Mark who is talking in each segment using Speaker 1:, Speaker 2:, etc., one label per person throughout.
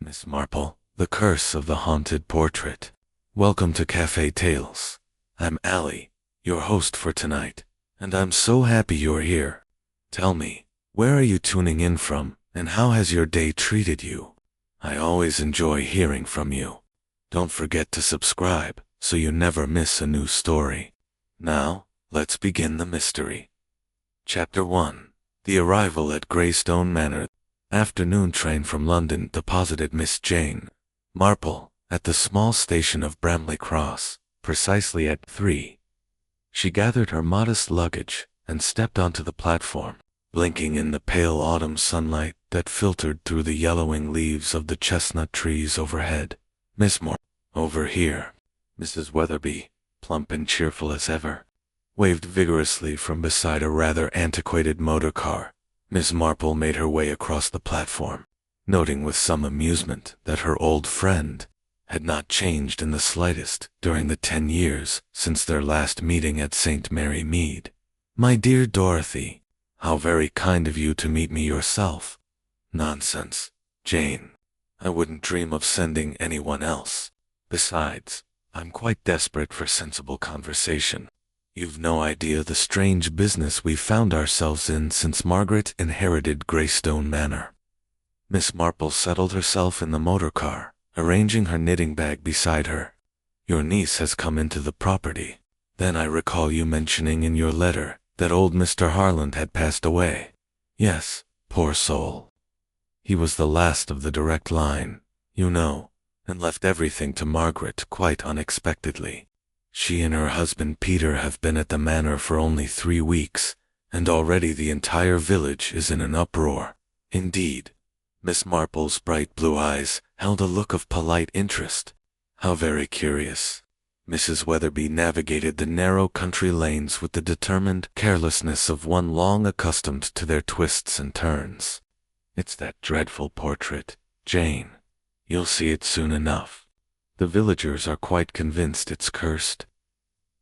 Speaker 1: Miss Marple, The Curse of the Haunted Portrait. Welcome to Cafe Tales. I'm Allie, your host for tonight, and I'm so happy you're here. Tell me, where are you tuning in from, and how has your day treated you? I always enjoy hearing from you. Don't forget to subscribe so you never miss a new story. Now, let's begin the mystery. Chapter 1. The Arrival at Greystone Manor. Afternoon train from London deposited Miss Jane Marple at the small station of Bramley Cross, precisely at 3. She gathered her modest luggage and stepped onto the platform, blinking in the pale autumn sunlight that filtered through the yellowing leaves of the chestnut trees overhead. Miss Marple, over here. Mrs. Weatherby, plump and cheerful as ever, waved vigorously from beside a rather antiquated motor car. Miss Marple made her way across the platform, noting with some amusement that her old friend had not changed in the slightest during the 10 years since their last meeting at St. Mary Mead. "My dear Dorothy, how very kind of you to meet me yourself." "Nonsense, Jane. I wouldn't dream of sending anyone else. Besides, I'm quite desperate for sensible conversation. You've no idea the strange business we've found ourselves in since Margaret inherited Greystone Manor." Miss Marple settled herself in the motor car, arranging her knitting bag beside her. "Your niece has come into the property. Then I recall you mentioning in your letter that old Mr. Harland had passed away." "Yes, poor soul. He was the last of the direct line, you know, and left everything to Margaret quite unexpectedly. She and her husband Peter have been at the manor for only 3 weeks, and already the entire village is in an uproar." "Indeed." Miss Marple's bright blue eyes held a look of polite interest. "How very curious." Mrs. Weatherby navigated the narrow country lanes with the determined carelessness of one long accustomed to their twists and turns. "It's that dreadful portrait, Jane. You'll see it soon enough. The villagers are quite convinced it's cursed."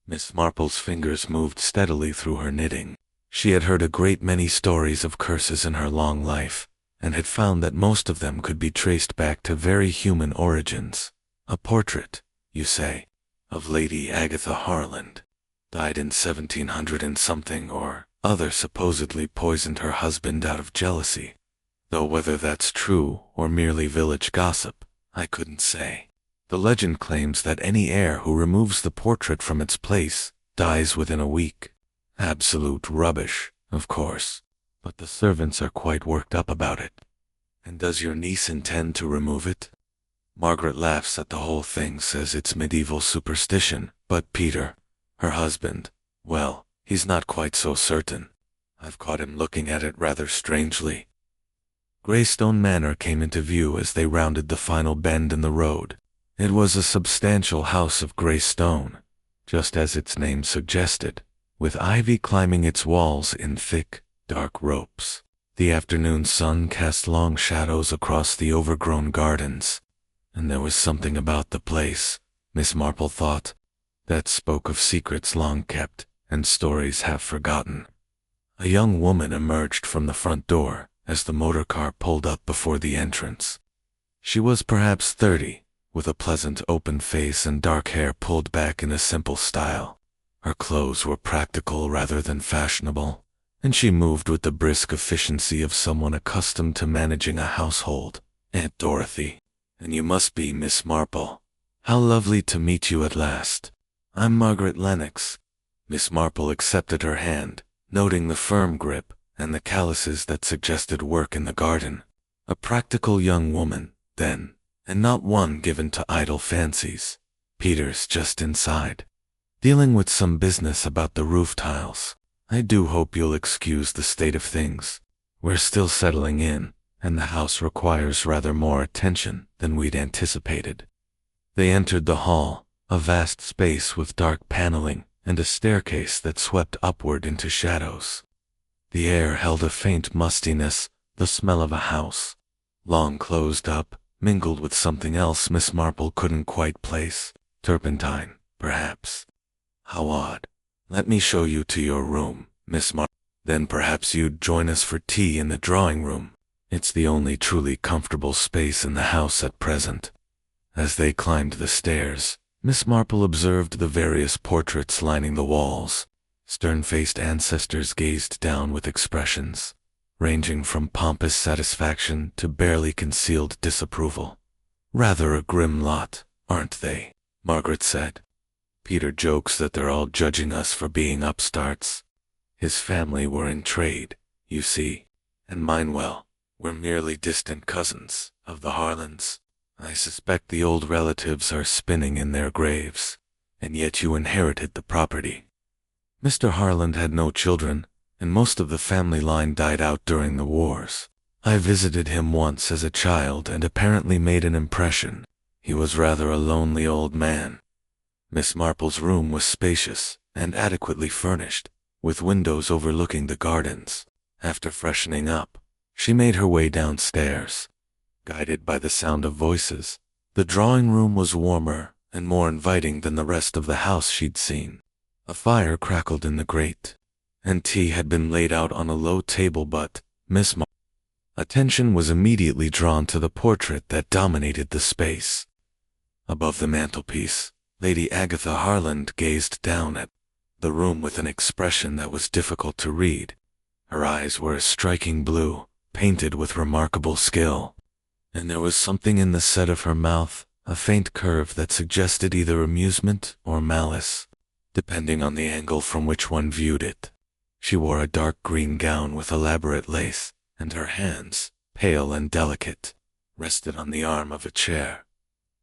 Speaker 1: Miss Marple's fingers moved steadily through her knitting. She had heard a great many stories of curses in her long life, and had found that most of them could be traced back to very human origins. "A portrait, you say, of Lady Agatha Harland. Died in 1700 and something or other, supposedly poisoned her husband out of jealousy. Though whether that's true or merely village gossip, I couldn't say. The legend claims that any heir who removes the portrait from its place dies within a week. Absolute rubbish, of course, but the servants are quite worked up about it." "And does your niece intend to remove it?" "Margaret laughs at the whole thing, says it's medieval superstition, but Peter, her husband, well, he's not quite so certain. I've caught him looking at it rather strangely." Greystone Manor came into view as they rounded the final bend in the road. It was a substantial house of grey stone, just as its name suggested, with ivy climbing its walls in thick, dark ropes. The afternoon sun cast long shadows across the overgrown gardens, and there was something about the place, Miss Marple thought, that spoke of secrets long kept and stories half forgotten. A young woman emerged from the front door as the motor car pulled up before the entrance. She was perhaps 30, with a pleasant open face and dark hair pulled back in a simple style. Her clothes were practical rather than fashionable, and she moved with the brisk efficiency of someone accustomed to managing a household. "Aunt Dorothy, and you must be Miss Marple. How lovely to meet you at last. I'm Margaret Lennox." Miss Marple accepted her hand, noting the firm grip and the calluses that suggested work in the garden. A practical young woman, then, and not one given to idle fancies. "Peter's just inside, dealing with some business about the roof tiles. I do hope you'll excuse the state of things. We're still settling in, and the house requires rather more attention than we'd anticipated." They entered the hall, a vast space with dark paneling and a staircase that swept upward into shadows. The air held a faint mustiness, the smell of a house, long closed up, mingled with something else Miss Marple couldn't quite place. Turpentine, perhaps. "How odd. Let me show you to your room, Miss Marple. Then perhaps you'd join us for tea in the drawing room. It's the only truly comfortable space in the house at present. As they climbed the stairs, Miss Marple observed the various portraits lining the walls. Stern-faced ancestors gazed down with expressions, ranging from pompous satisfaction to barely concealed disapproval. "Rather a grim lot, aren't they?" Margaret said. "Peter jokes that they're all judging us for being upstarts. His family were in trade, you see, and mine, well, we're merely distant cousins of the Harlands. I suspect the old relatives are spinning in their graves, and yet you inherited the property." Mr. Harland had no children, and most of the family line died out during the wars. I visited him once as a child and apparently made an impression. He was rather a lonely old man. Miss Marple's room was spacious and adequately furnished, with windows overlooking the gardens. After freshening up, she made her way downstairs. Guided by the sound of voices, the drawing room was warmer and more inviting than the rest of the house she'd seen. A fire crackled in the grate, and tea had been laid out on a low table, but Miss Marple's attention was immediately drawn to the portrait that dominated the space. Above the mantelpiece, Lady Agatha Harland gazed down at the room with an expression that was difficult to read. Her eyes were a striking blue, painted with remarkable skill, and there was something in the set of her mouth, a faint curve that suggested either amusement or malice, depending on the angle from which one viewed it. She wore a dark green gown with elaborate lace, and her hands, pale and delicate, rested on the arm of a chair.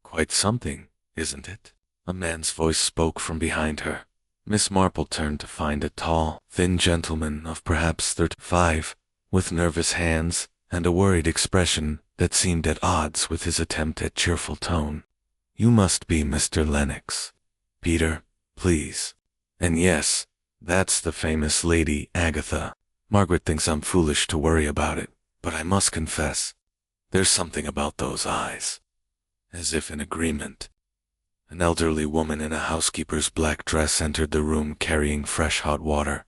Speaker 1: "Quite something, isn't it?" A man's voice spoke from behind her. Miss Marple turned to find a tall, thin gentleman of perhaps 35, with nervous hands and a worried expression that seemed at odds with his attempt at cheerful tone. "You must be Mr. Lennox. Peter, please. And yes, that's the famous Lady Agatha. Margaret thinks I'm foolish to worry about it, but I must confess, there's something about those eyes." As if in agreement, an elderly woman in a housekeeper's black dress entered the room carrying fresh hot water.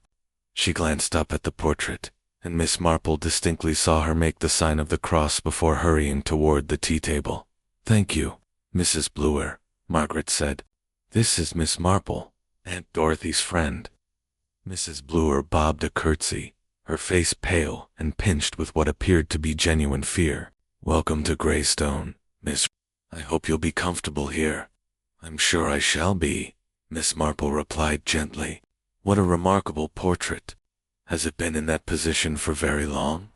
Speaker 1: She glanced up at the portrait, and Miss Marple distinctly saw her make the sign of the cross before hurrying toward the tea table. "Thank you, Mrs. Bluer," Margaret said. "This is Miss Marple, Aunt Dorothy's friend." Mrs. Bluer bobbed a curtsy, her face pale and pinched with what appeared to be genuine fear. "Welcome to Greystone, Miss. I hope you'll be comfortable here." "I'm sure I shall be," Miss Marple replied gently. "What a remarkable portrait. Has it been in that position for very long?"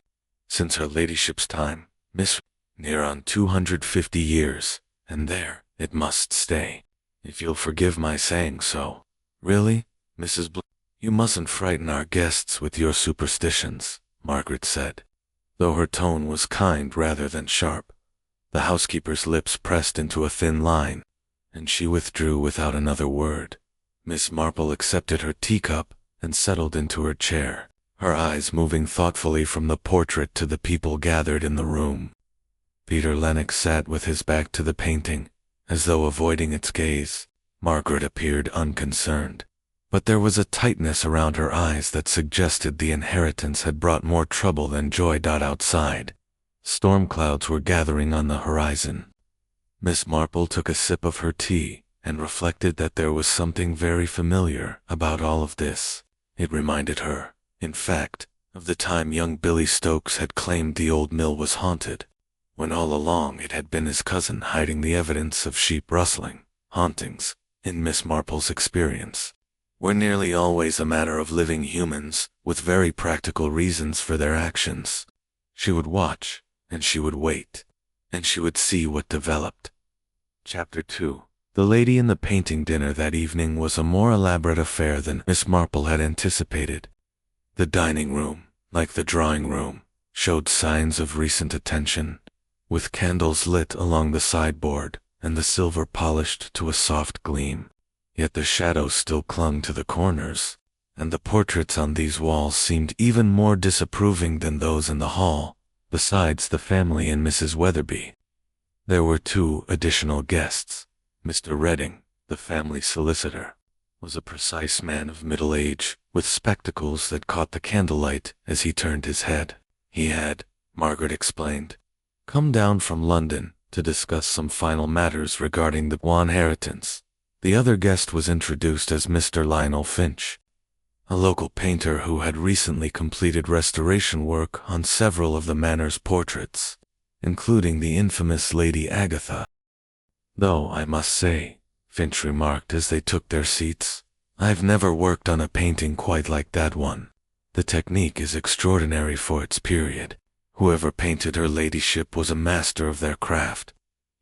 Speaker 1: "Since her ladyship's time, Miss. Near on 250 years, and there it must stay, if you'll forgive my saying so." "Really, Mrs. You mustn't frighten our guests with your superstitions," Margaret said. Though her tone was kind rather than sharp, the housekeeper's lips pressed into a thin line, and she withdrew without another word. Miss Marple accepted her teacup and settled into her chair, her eyes moving thoughtfully from the portrait to the people gathered in the room. Peter Lennox sat with his back to the painting, as though avoiding its gaze. Margaret appeared unconcerned, but there was a tightness around her eyes that suggested the inheritance had brought more trouble than joy. Outside, storm clouds were gathering on the horizon. Miss Marple took a sip of her tea and reflected that there was something very familiar about all of this. It reminded her, in fact, of the time young Billy Stokes had claimed the old mill was haunted, when all along it had been his cousin hiding the evidence of sheep rustling. Hauntings, in Miss Marple's experience, were nearly always a matter of living humans with very practical reasons for their actions. She would watch, and she would wait, and she would see what developed. Chapter 2. The lady in the painting dinner that evening was a more elaborate affair than Miss Marple had anticipated. The dining room, like the drawing room, showed signs of recent attention, with candles lit along the sideboard and the silver polished to a soft gleam. Yet the shadows still clung to the corners, and the portraits on these walls seemed even more disapproving than those in the hall, besides the family and Mrs. Weatherby. There were 2 additional guests. Mr. Redding, the family solicitor, was a precise man of middle age, with spectacles that caught the candlelight as he turned his head. He had, Margaret explained. "Come down from London to discuss some final matters regarding the inheritance." The other guest was introduced as Mr. Lionel Finch, a local painter who had recently completed restoration work on several of the manor's portraits, including the infamous Lady Agatha. "Though I must say," Finch remarked as they took their seats, "I've never worked on a painting quite like that one. The technique is extraordinary for its period. Whoever painted her ladyship was a master of their craft.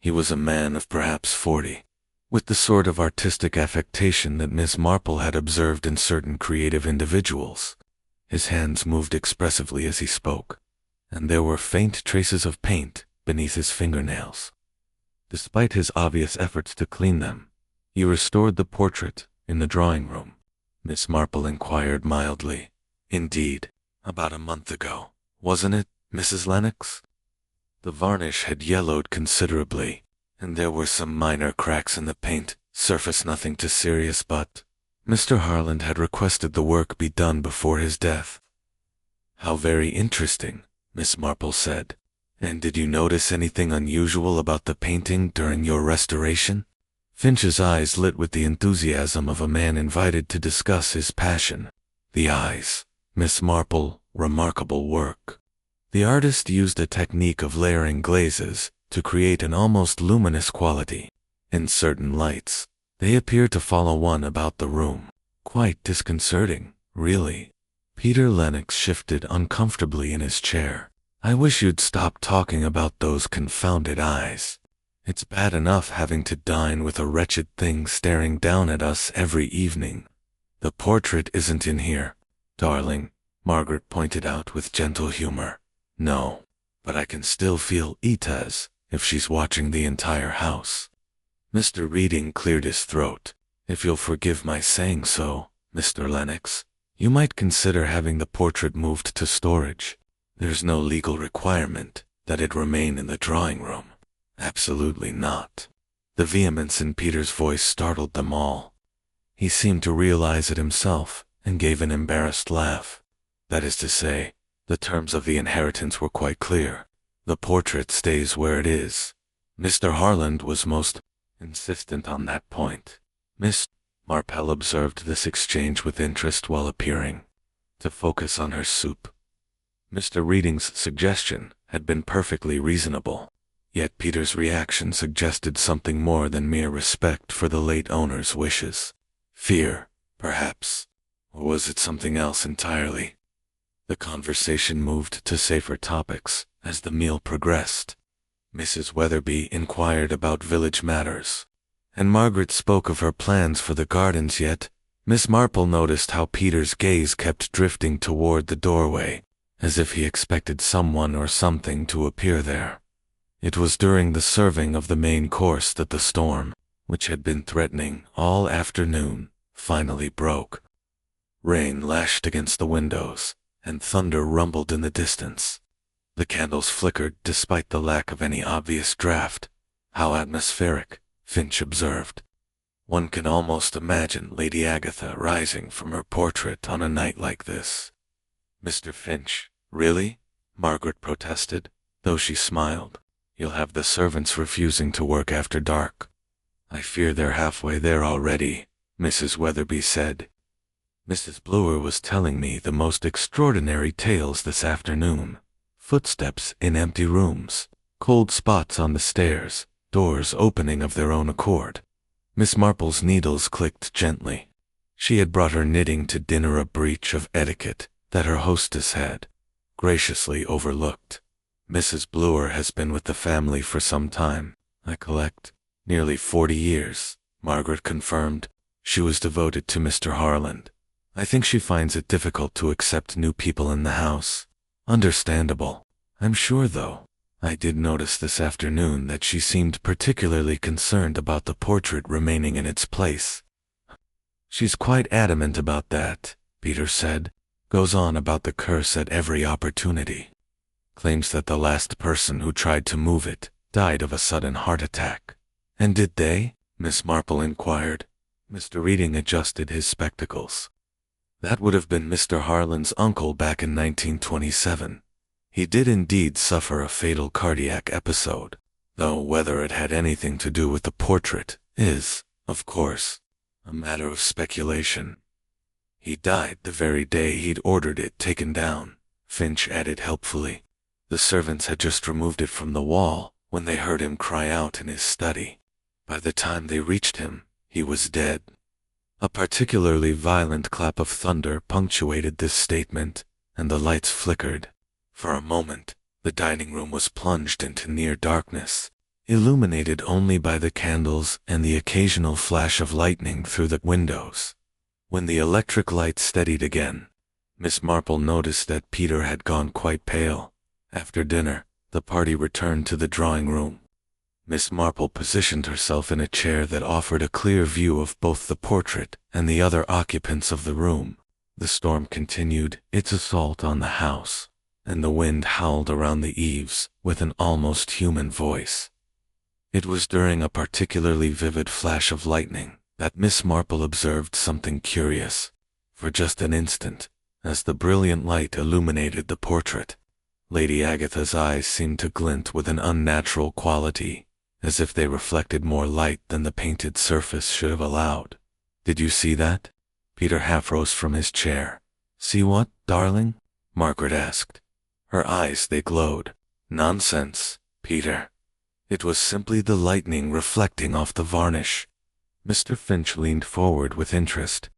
Speaker 1: He was a man of perhaps 40, with the sort of artistic affectation that Miss Marple had observed in certain creative individuals." His hands moved expressively as he spoke, and there were faint traces of paint beneath his fingernails. Despite his obvious efforts to clean them, he restored the portrait in the drawing room. Miss Marple inquired mildly. "Indeed, about a month ago, wasn't it, Mrs. Lennox?" The varnish had yellowed considerably, and there were some minor cracks in the paint, surface nothing too serious, but Mr. Harland had requested the work be done before his death. "How very interesting," Miss Marple said. "And did you notice anything unusual about the painting during your restoration?" Finch's eyes lit with the enthusiasm of a man invited to discuss his passion. The eyes. Miss Marple, remarkable work. The artist used a technique of layering glazes to create an almost luminous quality. In certain lights, they appear to follow one about the room. Quite disconcerting, really. Peter Lennox shifted uncomfortably in his chair. "I wish you'd stop talking about those confounded eyes. It's bad enough having to dine with a wretched thing staring down at us every evening." "The portrait isn't in here, darling," Margaret pointed out with gentle humor. "No, but I can still feel Ita's if she's watching the entire house." Mr. Reading cleared his throat. "If you'll forgive my saying so, Mr. Lennox, you might consider having the portrait moved to storage. There's no legal requirement that it remain in the drawing room." "Absolutely not." The vehemence in Peter's voice startled them all. He seemed to realize it himself and gave an embarrassed laugh. "That is to say, the terms of the inheritance were quite clear. The portrait stays where it is. Mr. Harland was most insistent on that point." Miss Marple observed this exchange with interest while appearing to focus on her soup. Mr. Reading's suggestion had been perfectly reasonable, yet Peter's reaction suggested something more than mere respect for the late owner's wishes. Fear, perhaps, or was it something else entirely? The conversation moved to safer topics as the meal progressed. Mrs. Weatherby inquired about village matters, and Margaret spoke of her plans for the gardens, yet Miss Marple noticed how Peter's gaze kept drifting toward the doorway, as if he expected someone or something to appear there. It was during the serving of the main course that the storm, which had been threatening all afternoon, finally broke. Rain lashed against the windows, and thunder rumbled in the distance. The candles flickered despite the lack of any obvious draft. "How atmospheric," Finch observed. "One can almost imagine Lady Agatha rising from her portrait on a night like this." "Mr. Finch, really?" Margaret protested, though she smiled. "You'll have the servants refusing to work after dark." "I fear they're halfway there already," Mrs. Weatherby said. "Mrs. Bloor was telling me the most extraordinary tales this afternoon. Footsteps in empty rooms, cold spots on the stairs, doors opening of their own accord." Miss Marple's needles clicked gently. She had brought her knitting to dinner, a breach of etiquette that her hostess had graciously overlooked. "Mrs. Bloor has been with the family for some time, I collect. Nearly 40 years, Margaret confirmed. She was devoted to Mr. Harland. I think she finds it difficult to accept new people in the house. Understandable. I'm sure, though, I did notice this afternoon that she seemed particularly concerned about the portrait remaining in its place." "She's quite adamant about that," Peter said. "Goes on about the curse at every opportunity. Claims that the last person who tried to move it died of a sudden heart attack." "And did they?" Miss Marple inquired. Mr. Reading adjusted his spectacles. "That would have been Mr. Harland's uncle back in 1927. He did indeed suffer a fatal cardiac episode, though whether it had anything to do with the portrait is, of course, a matter of speculation. He died the very day he'd ordered it taken down, Finch added helpfully. The servants had just removed it from the wall when they heard him cry out in his study. By the time they reached him, he was dead. A particularly violent clap of thunder punctuated this statement, and the lights flickered. For a moment, the dining room was plunged into near darkness, illuminated only by the candles and the occasional flash of lightning through the windows. When the electric light steadied again, Miss Marple noticed that Peter had gone quite pale. After dinner, the party returned to the drawing room. Miss Marple positioned herself in a chair that offered a clear view of both the portrait and the other occupants of the room. The storm continued its assault on the house, and the wind howled around the eaves with an almost human voice. It was during a particularly vivid flash of lightning that Miss Marple observed something curious. For just an instant, as the brilliant light illuminated the portrait, Lady Agatha's eyes seemed to glint with an unnatural quality, as if they reflected more light than the painted surface should have allowed. "Did you see that?" Peter half rose from his chair. "See what, darling?" Margaret asked. Her eyes, they glowed. "Nonsense, Peter. It was simply the lightning reflecting off the varnish." Mr. Finch leaned forward with interest.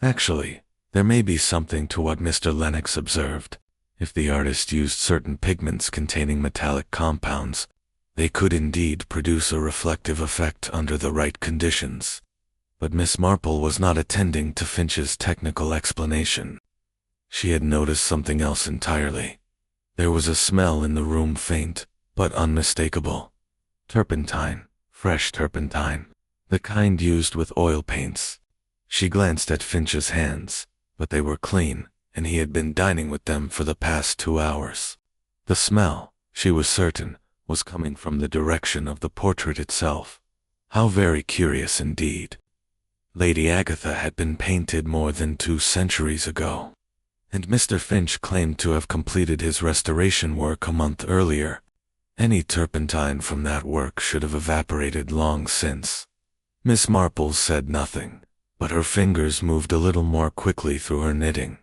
Speaker 1: "Actually, there may be something to what Mr. Lennox observed. If the artist used certain pigments containing metallic compounds, they could indeed produce a reflective effect under the right conditions." But Miss Marple was not attending to Finch's technical explanation. She had noticed something else entirely. There was a smell in the room, faint but unmistakable. Turpentine, fresh turpentine, the kind used with oil paints. She glanced at Finch's hands, but they were clean, and he had been dining with them for the past 2 hours. The smell, she was certain, was coming from the direction of the portrait itself. How very curious indeed. Lady Agatha had been painted more than 2 centuries ago, and Mr. Finch claimed to have completed his restoration work a month earlier. Any turpentine from that work should have evaporated long since. Miss Marple said nothing, but her fingers moved a little more quickly through her knitting.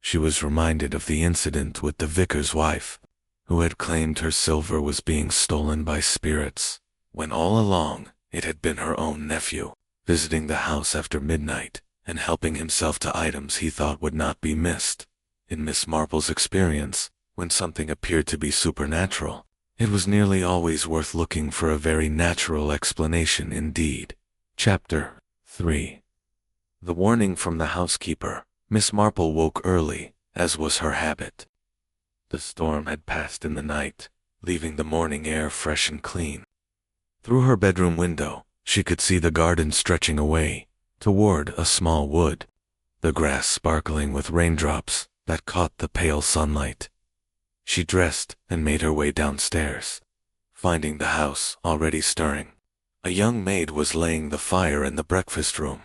Speaker 1: She was reminded of the incident with the vicar's wife, who had claimed her silver was being stolen by spirits, when all along it had been her own nephew, visiting the house after midnight and helping himself to items he thought would not be missed. In Miss Marple's experience, when something appeared to be supernatural, it was nearly always worth looking for a very natural explanation indeed. Chapter 3. The warning from the housekeeper. Miss Marple woke early, as was her habit. The storm had passed in the night, leaving the morning air fresh and clean. Through her bedroom window, she could see the garden stretching away toward a small wood, the grass sparkling with raindrops that caught the pale sunlight. She dressed and made her way downstairs, finding the house already stirring. A young maid was laying the fire in the breakfast room,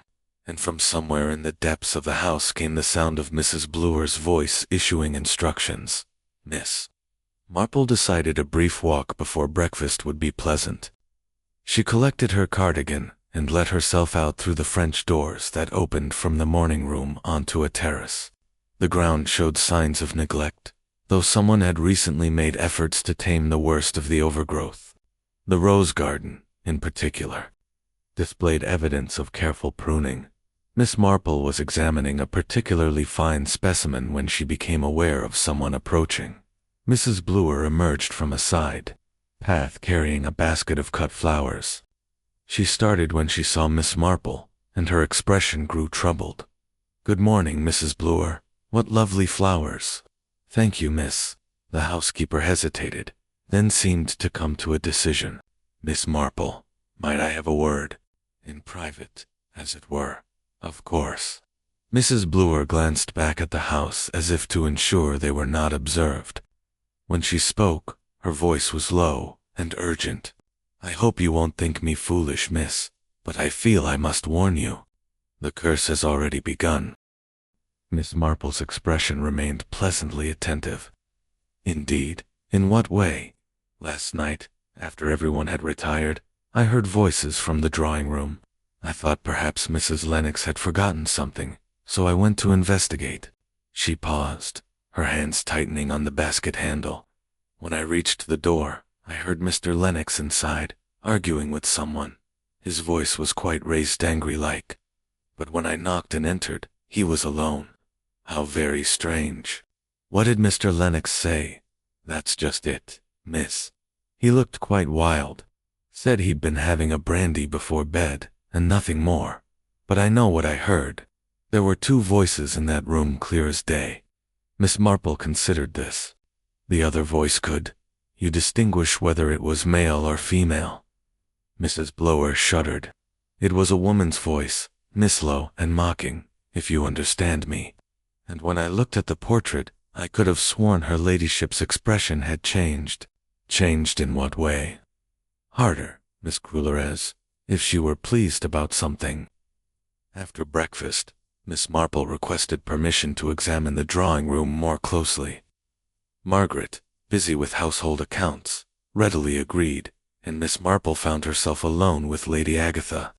Speaker 1: and from somewhere in the depths of the house came the sound of Mrs. Blewer's voice issuing instructions. Miss Marple decided a brief walk before breakfast would be pleasant. She collected her cardigan and let herself out through the French doors that opened from the morning room onto a terrace. The ground showed signs of neglect, though someone had recently made efforts to tame the worst of the overgrowth. The rose garden, in particular, displayed evidence of careful pruning. Miss Marple was examining a particularly fine specimen when she became aware of someone approaching. Mrs. Blewer emerged from a side path carrying a basket of cut flowers. She started when she saw Miss Marple, and her expression grew troubled. "Good morning, Mrs. Blewer. What lovely flowers." "Thank you, miss." The housekeeper hesitated, then seemed to come to a decision. "Miss Marple, might I have a word? In private, as it were." "Of course." Mrs. Blewer glanced back at the house as if to ensure they were not observed. When she spoke, her voice was low and urgent. "I hope you won't think me foolish, miss, but I feel I must warn you. The curse has already begun." Miss Marple's expression remained pleasantly attentive. Indeed? In what way? Last night, after everyone had retired, I heard voices from the drawing room. I thought perhaps Mrs. Lennox had forgotten something, so I went to investigate. She paused, her hands tightening on the basket handle. When I reached the door, I heard Mr. Lennox inside, arguing with someone. His voice was quite raised angry-like. But when I knocked and entered, he was alone. How very strange. What did Mr. Lennox say? That's just it, miss. He looked quite wild. Said he'd been having a brandy before bed, and nothing more. But I know what I heard. There were two voices in that room clear as day. Miss Marple considered this. The other voice could. You distinguish whether it was male or female. Mrs. Blower shuddered. It was a woman's voice, mislow and mocking, if you understand me. And when I looked at the portrait, I could have sworn her ladyship's expression had changed. Changed in what way? Harder, Miss Crulerez, if she were pleased about something. After breakfast, Miss Marple requested permission to examine the drawing room more closely. Margaret, busy with household accounts, readily agreed, and Miss Marple found herself alone with Lady Agatha.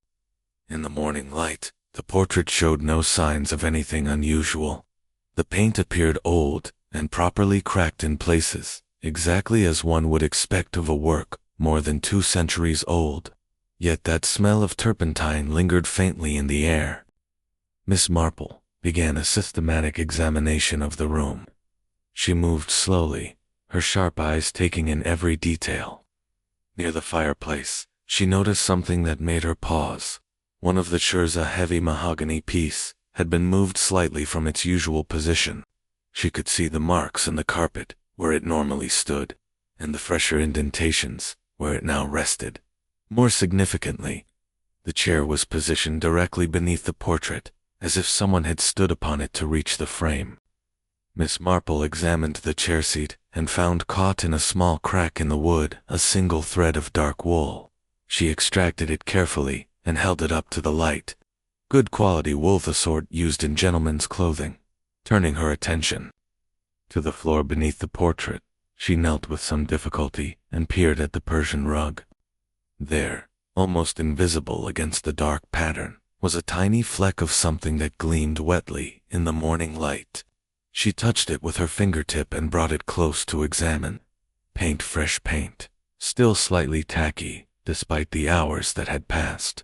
Speaker 1: In the morning light, the portrait showed no signs of anything unusual. The paint appeared old and properly cracked in places, exactly as one would expect of a work more than 2 centuries old. Yet that smell of turpentine lingered faintly in the air. Miss Marple began a systematic examination of the room. She moved slowly, her sharp eyes taking in every detail. Near the fireplace, she noticed something that made her pause. One of the chairs, a heavy mahogany piece, had been moved slightly from its usual position. She could see the marks in the carpet where it normally stood, and the fresher indentations where it now rested. More significantly, the chair was positioned directly beneath the portrait, as if someone had stood upon it to reach the frame. Miss Marple examined the chair seat and found caught in a small crack in the wood a single thread of dark wool. She extracted it carefully and held it up to the light. Good quality wool, the sort used in gentlemen's clothing. Turning her attention to the floor beneath the portrait, she knelt with some difficulty and peered at the Persian rug. There, almost invisible against the dark pattern, was a tiny fleck of something that gleamed wetly in the morning light. She touched it with her fingertip and brought it close to examine. Paint, fresh paint, still slightly tacky, despite the hours that had passed.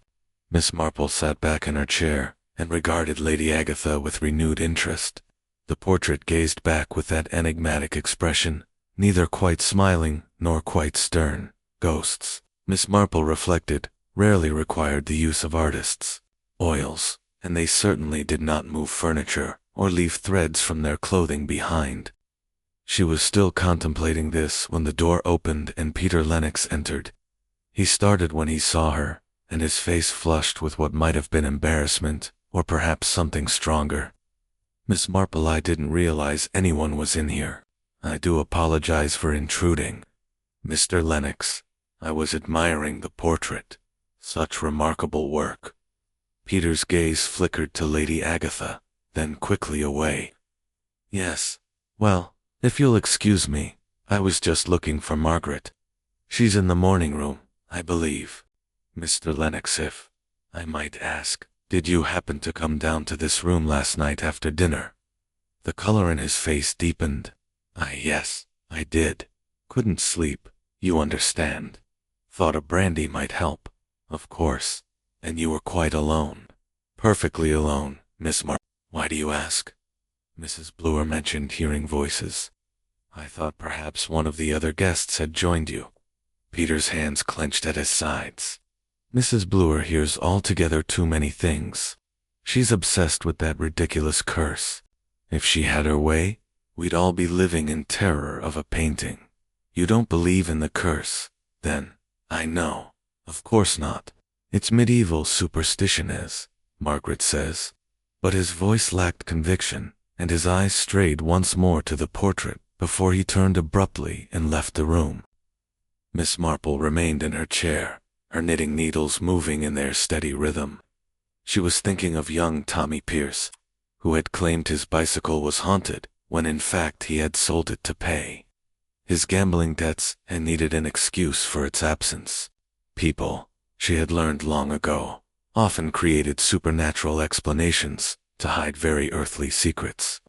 Speaker 1: Miss Marple sat back in her chair and regarded Lady Agatha with renewed interest. The portrait gazed back with that enigmatic expression, neither quite smiling nor quite stern. Ghosts, Miss Marple reflected, rarely required the use of artists' oils, and they certainly did not move furniture or leave threads from their clothing behind. She was still contemplating this when the door opened and Peter Lennox entered. He started when he saw her, and his face flushed with what might have been embarrassment, or perhaps something stronger. Miss Marple, I didn't realize anyone was in here. I do apologize for intruding. Mr. Lennox, I was admiring the portrait. Such remarkable work. Peter's gaze flickered to Lady Agatha, then quickly away. Yes, well, if you'll excuse me, I was just looking for Margaret. She's in the morning room, I believe. Mr. Lennox, if I might ask, did you happen to come down to this room last night after dinner? The color in his face deepened. Yes, I did. Couldn't sleep, you understand. Thought a brandy might help, of course. And you were quite alone. Perfectly alone, Miss Marple. Why do you ask? Mrs. Blower mentioned hearing voices. I thought perhaps one of the other guests had joined you. Peter's hands clenched at his sides. Mrs. Blower hears altogether too many things. She's obsessed with that ridiculous curse. If she had her way, we'd all be living in terror of a painting. You don't believe in the curse, then? I know. Of course not. It's medieval superstition, as Margaret says. But his voice lacked conviction, and his eyes strayed once more to the portrait before he turned abruptly and left the room. Miss Marple remained in her chair, her knitting needles moving in their steady rhythm. She was thinking of young Tommy Pierce, who had claimed his bicycle was haunted when in fact he had sold it to pay. his gambling debts, and needed an excuse for its absence. People, she had learned long ago, often created supernatural explanations to hide very earthly secrets.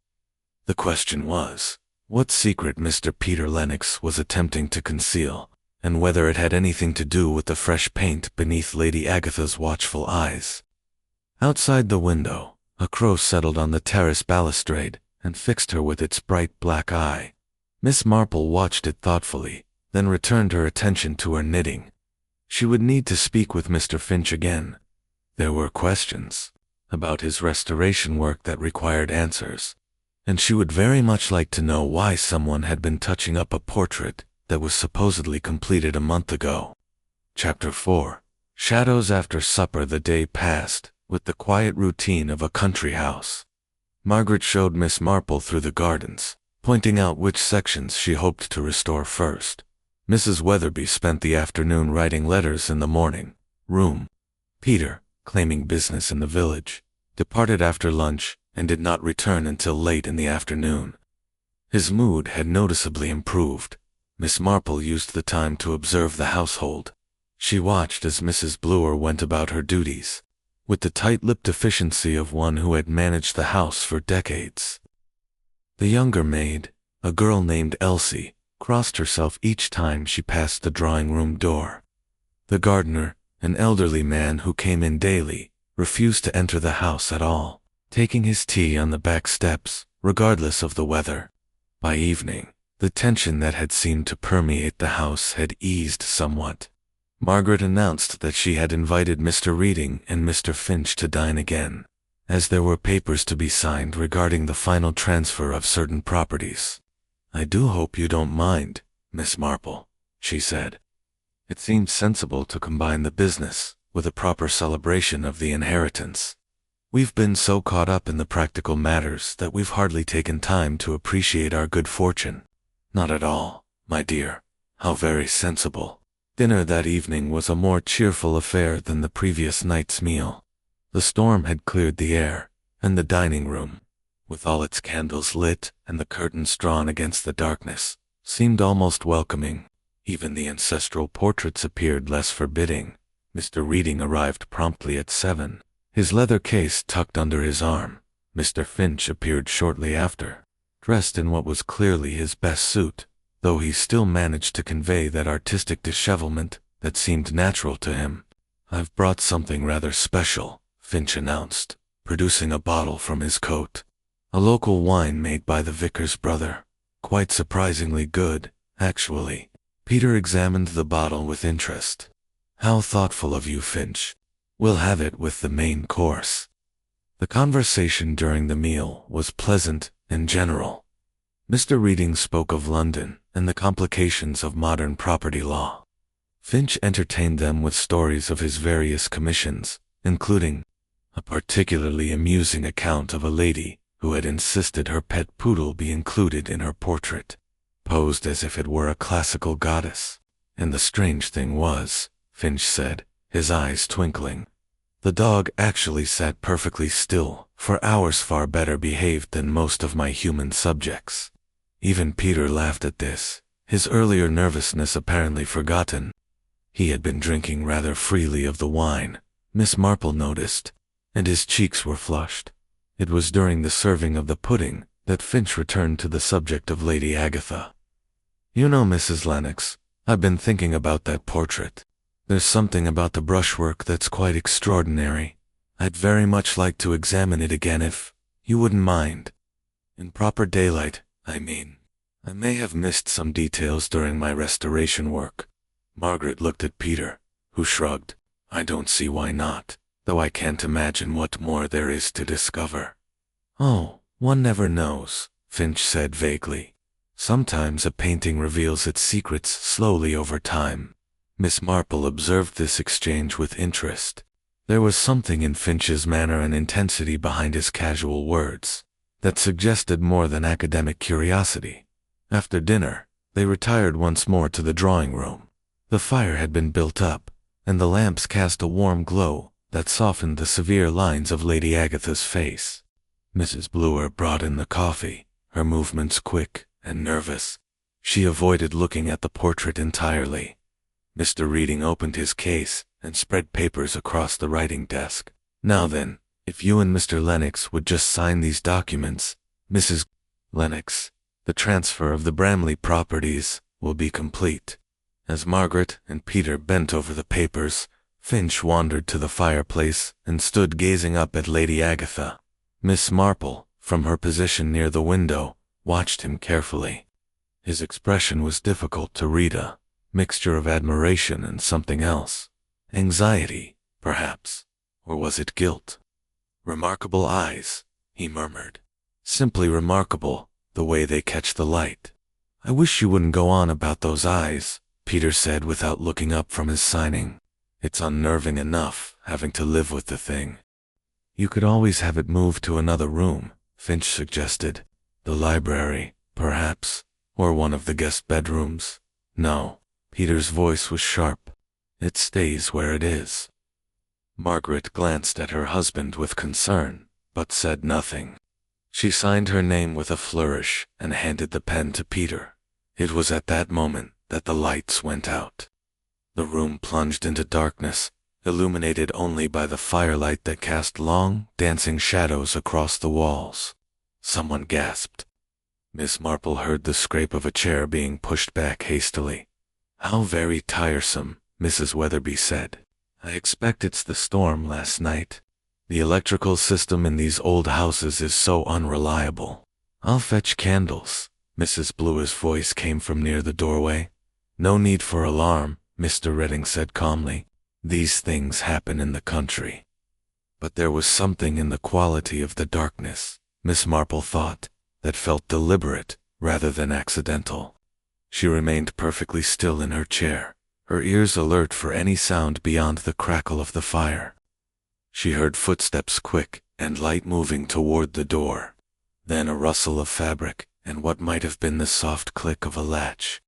Speaker 1: The question was, what secret Mr. Peter Lennox was attempting to conceal, and whether it had anything to do with the fresh paint beneath Lady Agatha's watchful eyes. Outside the window, a crow settled on the terrace balustrade and fixed her with its bright black eye. Miss Marple watched it thoughtfully, then returned her attention to her knitting. She would need to speak with Mr. Finch again. There were questions about his restoration work that required answers, and she would very much like to know why someone had been touching up a portrait that was supposedly completed a month ago. Chapter 4. Shadows. After supper the day passed with the quiet routine of a country house. Margaret showed Miss Marple through the gardens, pointing out which sections she hoped to restore first. Mrs. Weatherby spent the afternoon writing letters in the morning room. Peter, claiming business in the village, departed after lunch and did not return until late in the afternoon. His mood had noticeably improved. Miss Marple used the time to observe the household. She watched as Mrs. Bloor went about her duties, with the tight-lipped efficiency of one who had managed the house for decades. The younger maid, a girl named Elsie, crossed herself each time she passed the drawing-room door. The gardener, an elderly man who came in daily, refused to enter the house at all, taking his tea on the back steps, regardless of the weather. By evening, the tension that had seemed to permeate the house had eased somewhat. Margaret announced that she had invited Mr. Reading and Mr. Finch to dine again, as there were papers to be signed regarding the final transfer of certain properties. "I do hope you don't mind, Miss Marple," she said. "It seems sensible to combine the business with a proper celebration of the inheritance. We've been so caught up in the practical matters that we've hardly taken time to appreciate our good fortune." "Not at all, my dear. How very sensible." Dinner that evening was a more cheerful affair than the previous night's meal. The storm had cleared the air, and the dining room, with all its candles lit and the curtains drawn against the darkness, seemed almost welcoming. Even the ancestral portraits appeared less forbidding. Mr. Reading arrived promptly at 7, his leather case tucked under his arm. Mr. Finch appeared shortly after, dressed in what was clearly his best suit, though he still managed to convey that artistic dishevelment that seemed natural to him. "I've brought something rather special," Finch announced, producing a bottle from his coat. "A local wine made by the vicar's brother. Quite surprisingly good, actually." Peter examined the bottle with interest. "How thoughtful of you, Finch. We'll have it with the main course." The conversation during the meal was pleasant and general. Mr. Reading spoke of London and the complications of modern property law. Finch entertained them with stories of his various commissions, including a particularly amusing account of a lady who had insisted her pet poodle be included in her portrait, posed as if it were a classical goddess. And the strange thing was, Finch said, his eyes twinkling, the dog actually sat perfectly still for hours, far better behaved than most of my human subjects. Even Peter laughed at this, his earlier nervousness apparently forgotten. He had been drinking rather freely of the wine, Miss Marple noticed, and his cheeks were flushed. It was during the serving of the pudding that Finch returned to the subject of Lady Agatha. "You know, Mrs. Lennox, I've been thinking about that portrait. There's something about the brushwork that's quite extraordinary. I'd very much like to examine it again if you wouldn't mind. In proper daylight, I mean. I may have missed some details during my restoration work." Margaret looked at Peter, who shrugged. "I don't see why not, though I can't imagine what more there is to discover." "Oh, one never knows," Finch said vaguely. "Sometimes a painting reveals its secrets slowly over time." Miss Marple observed this exchange with interest. There was something in Finch's manner and intensity behind his casual words that suggested more than academic curiosity. After dinner, they retired once more to the drawing-room. The fire had been built up, and the lamps cast a warm glow that softened the severe lines of Lady Agatha's face. Mrs. Bloor brought in the coffee, her movements quick and nervous. She avoided looking at the portrait entirely. Mr. Reading opened his case and spread papers across the writing desk. Now then, if you and Mr. Lennox would just sign these documents, Mrs. Lennox, the transfer of the Bramley properties will be complete. As Margaret and Peter bent over the papers, Finch wandered to the fireplace and stood gazing up at Lady Agatha. Miss Marple, from her position near the window, watched him carefully. His expression was difficult to read, a mixture of admiration and something else. Anxiety, perhaps, or was it guilt? "Remarkable eyes," he murmured. "Simply remarkable, the way they catch the light." "I wish you wouldn't go on about those eyes," Peter said without looking up from his signing. "It's unnerving enough, having to live with the thing." "You could always have it moved to another room," Finch suggested. "The library, perhaps, or one of the guest bedrooms." "No." Peter's voice was sharp. "It stays where it is." Margaret glanced at her husband with concern, but said nothing. She signed her name with a flourish and handed the pen to Peter. It was at that moment that the lights went out. The room plunged into darkness, illuminated only by the firelight that cast long, dancing shadows across the walls. Someone gasped. Miss Marple heard the scrape of a chair being pushed back hastily. "How very tiresome," Mrs. Weatherby said. "I expect it's the storm last night. The electrical system in these old houses is so unreliable." "I'll fetch candles." Mrs. Bluer's voice came from near the doorway. "No need for alarm," Mr. Redding said calmly. "These things happen in the country." But there was something in the quality of the darkness, Miss Marple thought, that felt deliberate rather than accidental. She remained perfectly still in her chair, her ears alert for any sound beyond the crackle of the fire. She heard footsteps quick and light moving toward the door, then a rustle of fabric and what might have been the soft click of a latch.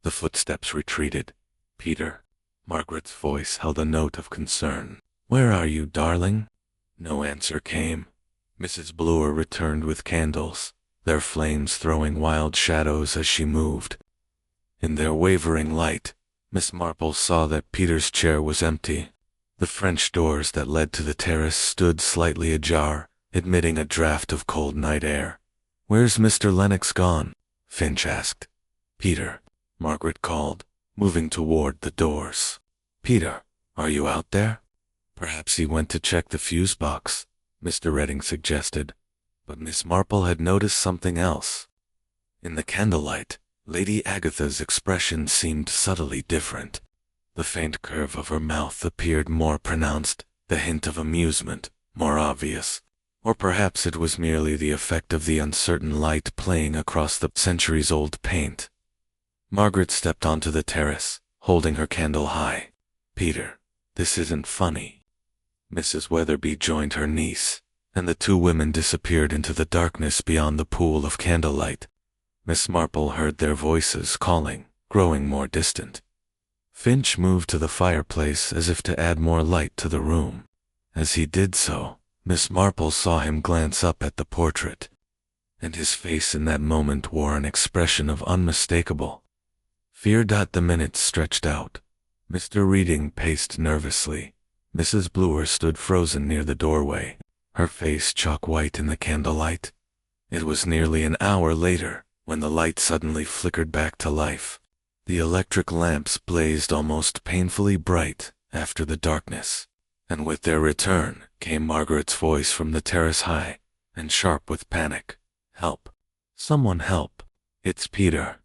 Speaker 1: The footsteps retreated. "Peter?" Margaret's voice held a note of concern. "Where are you, darling?" No answer came. Mrs. Bluer returned with candles, their flames throwing wild shadows as she moved. In their wavering light, Miss Marple saw that Peter's chair was empty. The French doors that led to the terrace stood slightly ajar, admitting a draught of cold night air. "Where's Mr. Lennox gone?" Finch asked. "Peter," Margaret called, moving toward the doors. "Peter, are you out there?" "Perhaps he went to check the fuse box," Mr. Redding suggested. But Miss Marple had noticed something else. In the candlelight, Lady Agatha's expression seemed subtly different. The faint curve of her mouth appeared more pronounced, the hint of amusement more obvious. Or perhaps it was merely the effect of the uncertain light playing across the centuries-old paint. Margaret stepped onto the terrace, holding her candle high. "Peter, this isn't funny." Mrs. Weatherby joined her niece, and the two women disappeared into the darkness beyond the pool of candlelight. Miss Marple heard their voices calling, growing more distant. Finch moved to the fireplace as if to add more light to the room. As he did so, Miss Marple saw him glance up at the portrait, and his face in that moment wore an expression of unmistakable fear. The minutes stretched out. Mr. Reading paced nervously. Mrs. Bluer stood frozen near the doorway, her face chalk-white in the candlelight. It was nearly an hour later when the light suddenly flickered back to life. The electric lamps blazed almost painfully bright after the darkness, and with their return came Margaret's voice from the terrace high and sharp with panic. "Help! Someone help! It's Peter!"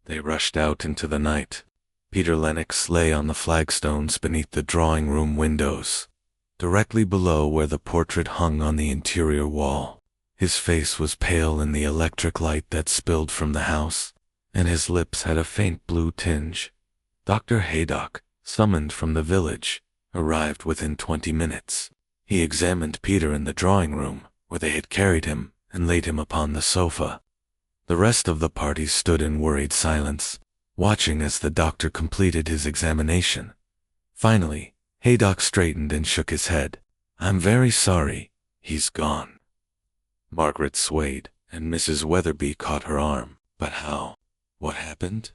Speaker 1: They rushed out into the night. Peter Lennox lay on the flagstones beneath the drawing-room windows, directly below where the portrait hung on the interior wall. His face was pale in the electric light that spilled from the house, and his lips had a faint blue tinge. Dr. Haydock, summoned from the village, arrived within 20 minutes. He examined Peter in the drawing-room, where they had carried him, and laid him upon the sofa. The rest of the party stood in worried silence, watching as the doctor completed his examination. Finally, Haydock straightened and shook his head. "I'm very sorry. He's gone." Margaret swayed, and Mrs. Weatherby caught her arm. "But how?" What happened?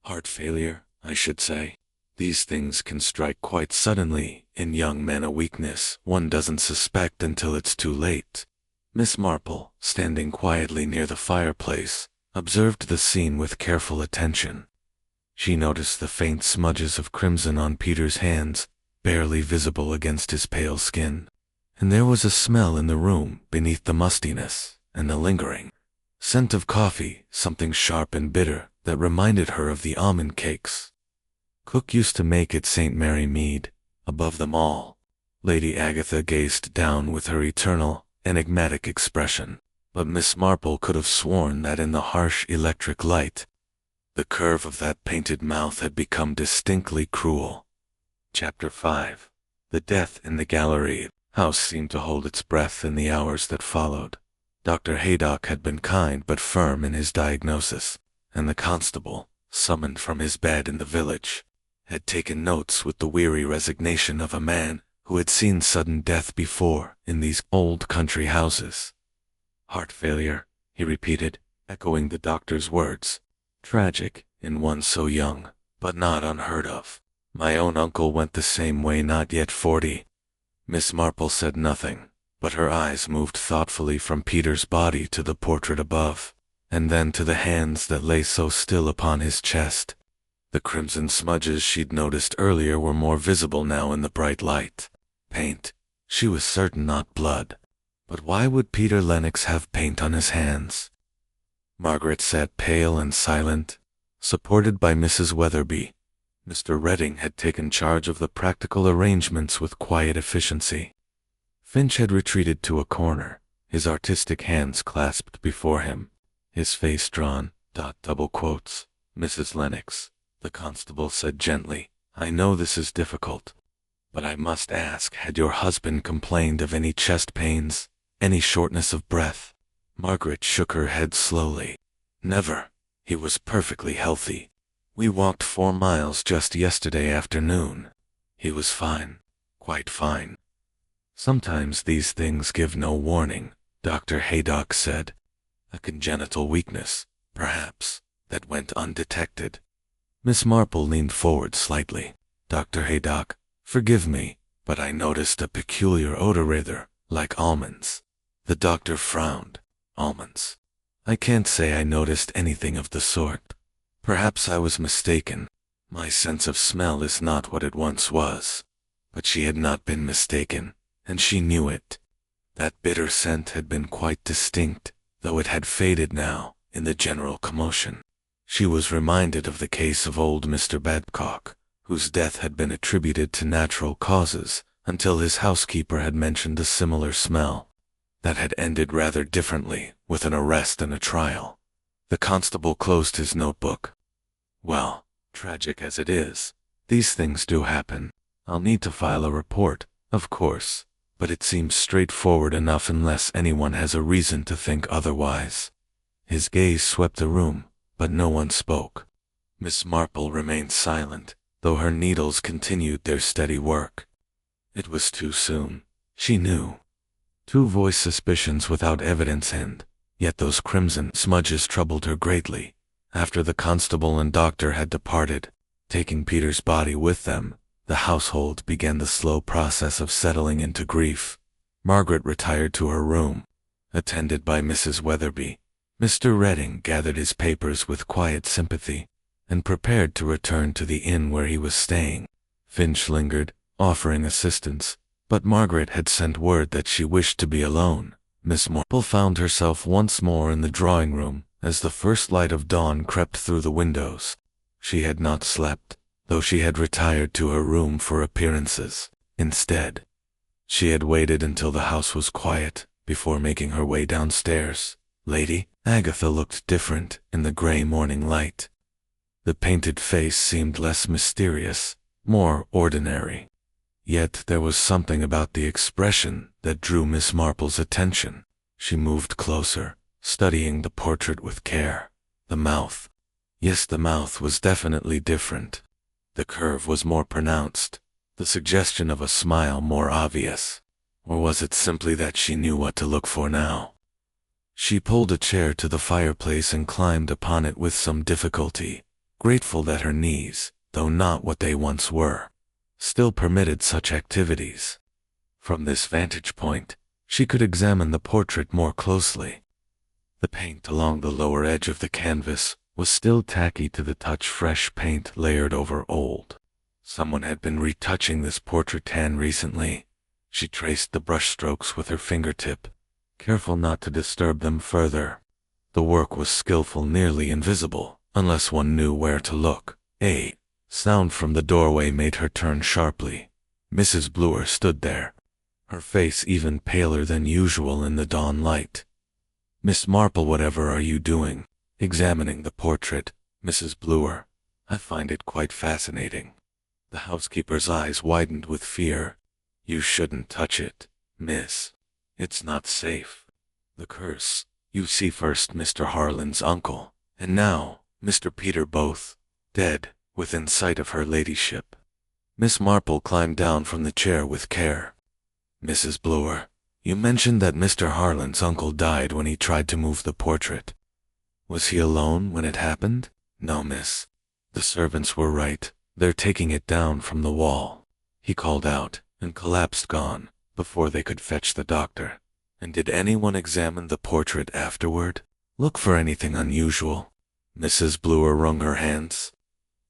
Speaker 1: Heart failure, I should say. These things can strike quite suddenly, in young men, a weakness one doesn't suspect until it's too late. Miss Marple, standing quietly near the fireplace, observed the scene with careful attention. She noticed the faint smudges of crimson on Peter's hands, barely visible against his pale skin. And there was a smell in the room beneath the mustiness, and a lingering scent of coffee, something sharp and bitter that reminded her of the almond cakes Cook used to make at St. Mary Mead. Above them all, Lady Agatha gazed down with her eternal, enigmatic expression, but Miss Marple could have sworn that in the harsh electric light, the curve of that painted mouth had become distinctly cruel. Chapter 5. The Death in the Gallery. House seemed to hold its breath in the hours that followed. Dr. Haydock had been kind but firm in his diagnosis, and the constable, summoned from his bed in the village, had taken notes with the weary resignation of a man who had seen sudden death before in these old country houses. Heart failure, he repeated, echoing the doctor's words. Tragic in one so young, but not unheard of. My own uncle went the same way, not yet 40. Miss Marple said nothing, but her eyes moved thoughtfully from Peter's body to the portrait above, and then to the hands that lay so still upon his chest. The crimson smudges she'd noticed earlier were more visible now in the bright light. Paint. She was certain not blood. But why would Peter Lennox have paint on his hands? Margaret sat pale and silent, supported by Mrs. Weatherby. Mr. Redding had taken charge of the practical arrangements with quiet efficiency. Finch had retreated to a corner, his artistic hands clasped before him, his face drawn. Double quotes. Mrs. Lennox, the constable said gently, I know this is difficult, but I must ask, had your husband complained of any chest pains, any shortness of breath? Margaret shook her head slowly. Never. He was perfectly healthy. We walked 4 miles just yesterday afternoon. He was fine, quite fine. Sometimes these things give no warning, Dr. Haydock said. A congenital weakness, perhaps, that went undetected. Miss Marple leaned forward slightly. Dr. Haydock, forgive me, but I noticed a peculiar odor rather like almonds. The doctor frowned. Almonds. I can't say I noticed anything of the sort. Perhaps I was mistaken. My sense of smell is not what it once was. But she had not been mistaken, and she knew it. That bitter scent had been quite distinct, though it had faded now, in the general commotion. She was reminded of the case of old Mr. Babcock, whose death had been attributed to natural causes, until his housekeeper had mentioned a similar smell. That had ended rather differently, with an arrest and a trial. The constable closed his notebook. Well, tragic as it is, these things do happen. I'll need to file a report, of course, but it seems straightforward enough unless anyone has a reason to think otherwise. His gaze swept the room, but no one spoke. Miss Marple remained silent, though her needles continued their steady work. It was too soon, she knew. To voice suspicions without evidence, and yet those crimson smudges troubled her greatly. After the constable and doctor had departed, taking Peter's body with them, the household began the slow process of settling into grief. Margaret retired to her room, attended by Mrs. Weatherby. Mr. Redding gathered his papers with quiet sympathy, and prepared to return to the inn where he was staying. Finch lingered, offering assistance, but Margaret had sent word that she wished to be alone. Miss Marple found herself once more in the drawing-room as the first light of dawn crept through the windows. She had not slept, though she had retired to her room for appearances. Instead, she had waited until the house was quiet before making her way downstairs. Lady Agatha looked different in the gray morning light. The painted face seemed less mysterious, more ordinary. Yet there was something about the expression that drew Miss Marple's attention. She moved closer, studying the portrait with care. The mouth. Yes, the mouth was definitely different. The curve was more pronounced, the suggestion of a smile more obvious. Or was it simply that she knew what to look for now? She pulled a chair to the fireplace and climbed upon it with some difficulty, grateful that her knees, though not what they once were, still permitted such activities. From this vantage point, she could examine the portrait more closely. The paint along the lower edge of the canvas was still tacky to the touch, fresh paint layered over old. Someone had been retouching this portrait tan recently. She traced the brushstrokes with her fingertip, careful not to disturb them further. The work was skillful, nearly invisible, unless one knew where to look. A sound from the doorway made her turn sharply. Mrs. Bloor stood there, her face even paler than usual in the dawn light. "Miss Marple, whatever are you doing?" "Examining the portrait, Mrs. Bloor. I find it quite fascinating." The housekeeper's eyes widened with fear. "You shouldn't touch it, miss. It's not safe. The curse. You see, first Mr. Harlan's uncle, and now Mr. Peter, both dead, within sight of her ladyship." Miss Marple climbed down from the chair with care. "Mrs. Bloor, you mentioned that Mr. Harlan's uncle died when he tried to move the portrait. Was he alone when it happened?" "No, miss. The servants were right. They're taking it down from the wall." He called out and collapsed, gone, before they could fetch the doctor. "And did anyone examine the portrait afterward? Look for anything unusual?" Mrs. Bloor wrung her hands.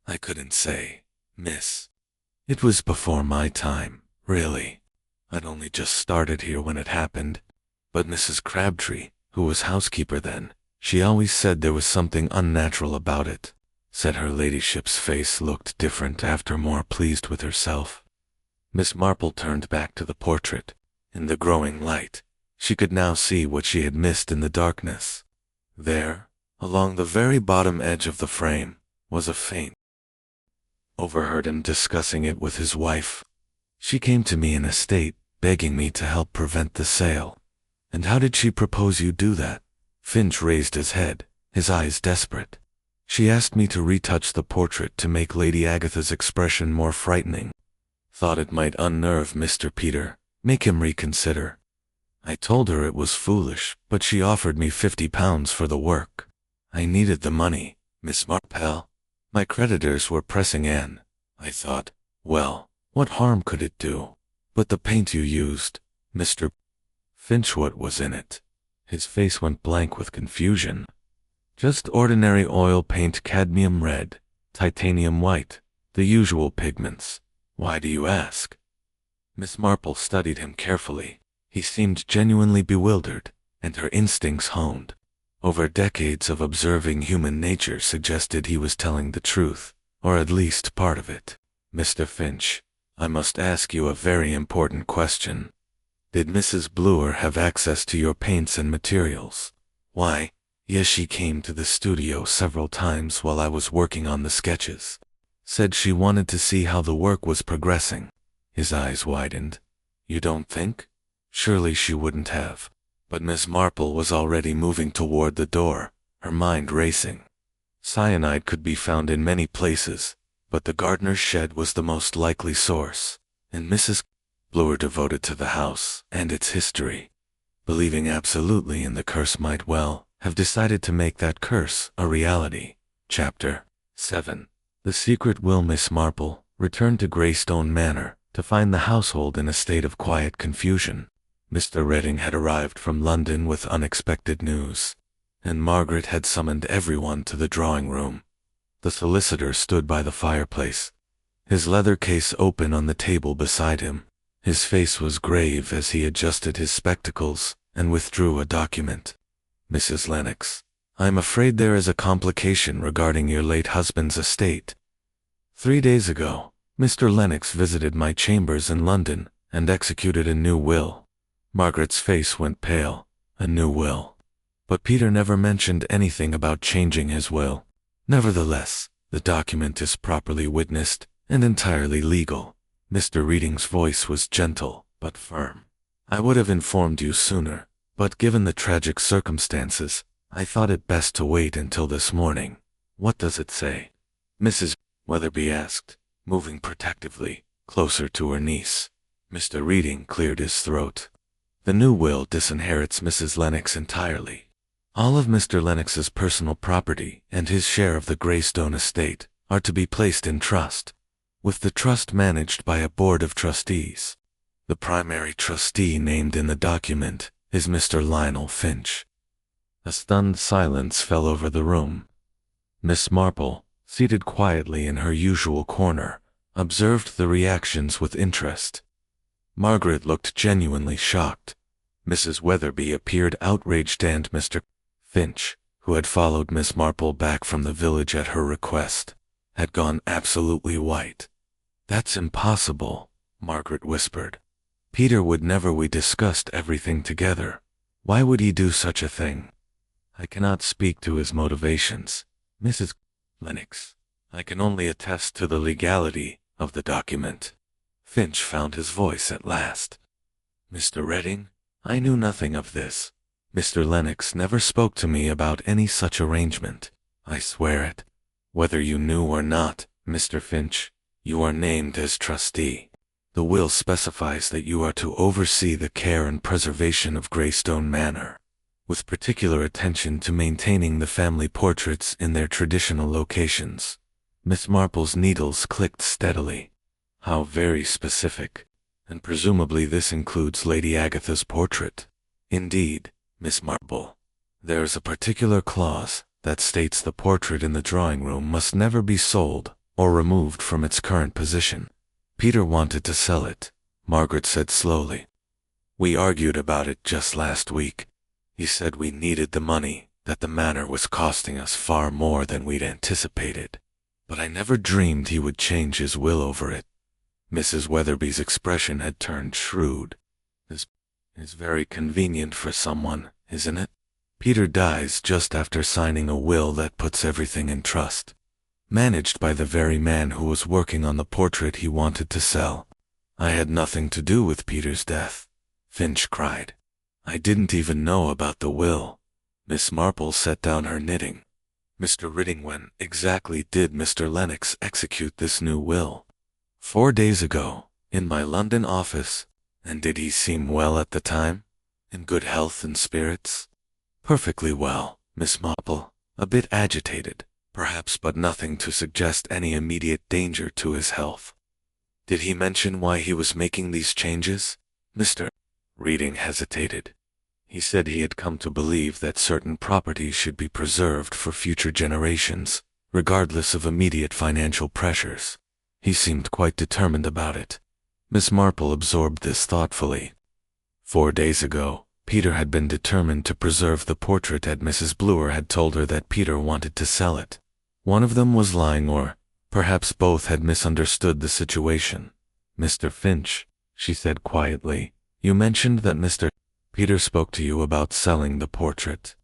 Speaker 1: "I couldn't say, miss. It was before my time, really. I'd only just started here when it happened. But Mrs. Crabtree, who was housekeeper then, she always said there was something unnatural about it." Said her ladyship's face looked different after, more pleased with herself. Miss Marple turned back to the portrait. In the growing light, she could now see what she had missed in the darkness. There, along the very bottom edge of the frame, was a faint. Overheard him discussing it with his wife. "She came to me in a state, begging me to help prevent the sale." "And how did she propose you do that?" Finch raised his head, his eyes desperate. "She asked me to retouch the portrait to make Lady Agatha's expression more frightening. Thought it might unnerve Mr. Peter, make him reconsider. I told her it was foolish, but she offered me £50 for the work. I needed the money, Miss Marple. My creditors were pressing in. I thought, well, what harm could it do? But the paint you used, Mr. Finch, what was in it?" His face went blank with confusion. "Just ordinary oil paint, cadmium red, titanium white, the usual pigments. Why do you ask?" Miss Marple studied him carefully. He seemed genuinely bewildered, and her instincts, honed over decades of observing human nature, suggested he was telling the truth, or at least part of it. "Mr. Finch, I must ask you a very important question. Did Mrs. Bloor have access to your paints and materials?" "Why, yes, she came to the studio several times while I was working on the sketches. Said she wanted to see how the work was progressing." His eyes widened. "You don't think?" Surely she wouldn't have. But Miss Marple was already moving toward the door, her mind racing. Cyanide could be found in many places, but the gardener's shed was the most likely source, and Mrs. Bloor, devoted to the house and its history, believing absolutely in the curse, might well have decided to make that curse a reality. Chapter 7. The Secret Will. Miss Marple returned to Greystone Manor to find the household in a state of quiet confusion. Mr. Redding had arrived from London with unexpected news, and Margaret had summoned everyone to the drawing-room. The solicitor stood by the fireplace, his leather case open on the table beside him. His face was grave as he adjusted his spectacles and withdrew a document. "Mrs. Lennox, I am afraid there is a complication regarding your late husband's estate. 3 days ago, Mr. Lennox visited my chambers in London and executed a new will." Margaret's face went pale. "A new will? But Peter never mentioned anything about changing his will." "Nevertheless, the document is properly witnessed and entirely legal." Mr. Reading's voice was gentle but firm. "I would have informed you sooner, but given the tragic circumstances, I thought it best to wait until this morning." "What does it say?" Mrs. Weatherby asked, moving protectively closer to her niece. Mr. Reading cleared his throat. "The new will disinherits Mrs. Lennox entirely. All of Mr. Lennox's personal property and his share of the Greystone estate are to be placed in trust, with the trust managed by a board of trustees. The primary trustee named in the document is Mr. Lionel Finch. A stunned silence fell over the room. Miss Marple, seated quietly in her usual corner, observed the reactions with interest. Margaret looked genuinely shocked. Mrs. Weatherby appeared outraged, and Mr. Finch, who had followed Miss Marple back from the village at her request, had gone absolutely white. "That's impossible," Margaret whispered. "Peter would never. We discussed everything together. Why would he do such a thing?" "I cannot speak to his motivations, Mrs. Lennox. I can only attest to the legality of the document." Finch found his voice at last. "Mr. Redding, I knew nothing of this. Mr. Lennox never spoke to me about any such arrangement. I swear it. Whether you knew or not, Mr. Finch, you are named as trustee. The will specifies that you are to oversee the care and preservation of Greystone Manor, with particular attention to maintaining the family portraits in their traditional locations." Miss Marple's needles clicked steadily. "How very specific. And presumably this includes Lady Agatha's portrait." "Indeed, Miss Marple. There's a particular clause that states the portrait in the drawing room must never be sold or removed from its current position. Peter wanted to sell it," Margaret said slowly. "We argued about it just last week. He said we needed the money, that the manor was costing us far more than we'd anticipated. But I never dreamed he would change his will over it." Mrs. Weatherby's expression had turned shrewd. "This is very convenient for someone, isn't it? Peter dies just after signing a will that puts everything in trust, managed by the very man who was working on the portrait he wanted to sell. I had nothing to do with Peter's death," Finch cried. "I didn't even know about the will." Miss Marple set down her knitting. "Mr. Redding, when exactly did Mr. Lennox execute this new will?" "4 days ago, in my London office." "And did he seem well at the time? In good health and spirits?" "Perfectly well, Miss Marple. A bit agitated, perhaps, but nothing to suggest any immediate danger to his health." "Did he mention why he was making these changes?" Mr. Redding hesitated. "He said he had come to believe that certain properties should be preserved for future generations, regardless of immediate financial pressures. He seemed quite determined about it." Miss Marple absorbed this thoughtfully. 4 days ago, Peter had been determined to preserve the portrait, and Mrs. Bloor had told her that Peter wanted to sell it. One of them was lying, or perhaps both had misunderstood the situation. "Mr. Finch," she said quietly, "you mentioned that Mr. Peter spoke to you about selling the portrait.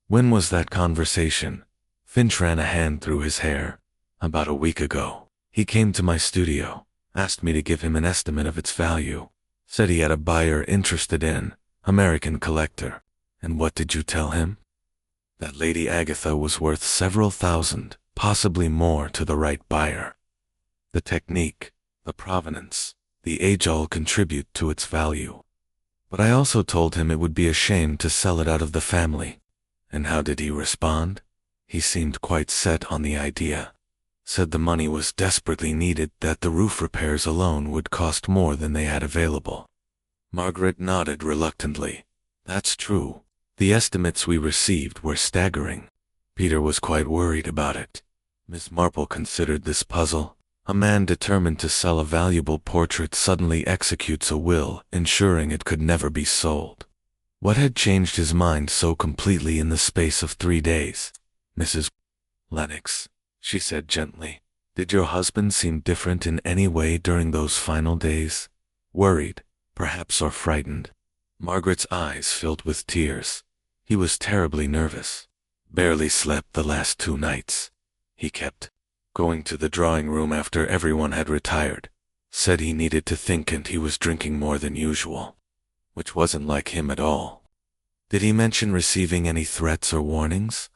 Speaker 1: When was that conversation?" Finch ran a hand through his hair. "About a week ago. He came to my studio, asked me to give him an estimate of its value, said he had a buyer interested in, American collector." "And what did you tell him?" "That Lady Agatha was worth several thousand, possibly more, to the right buyer. The technique, the provenance, the age all contribute to its value. But I also told him it would be a shame to sell it out of the family." "And how did he respond?" "He seemed quite set on the idea. Said the money was desperately needed, that the roof repairs alone would cost more than they had available." Margaret nodded reluctantly. "That's true. The estimates we received were staggering. Peter was quite worried about it." Miss Marple considered this puzzle. A man determined to sell a valuable portrait suddenly executes a will, ensuring it could never be sold. What had changed his mind so completely in the space of 3 days? "Mrs. Lennox," she said gently, "did your husband seem different in any way during those final days? Worried, perhaps, or frightened?" Margaret's eyes filled with tears. "He was terribly nervous. Barely slept the last 2 nights. He kept going to the drawing room after everyone had retired. Said he needed to think, and he was drinking more than usual, which wasn't like him at all." "Did he mention receiving any threats or warnings?"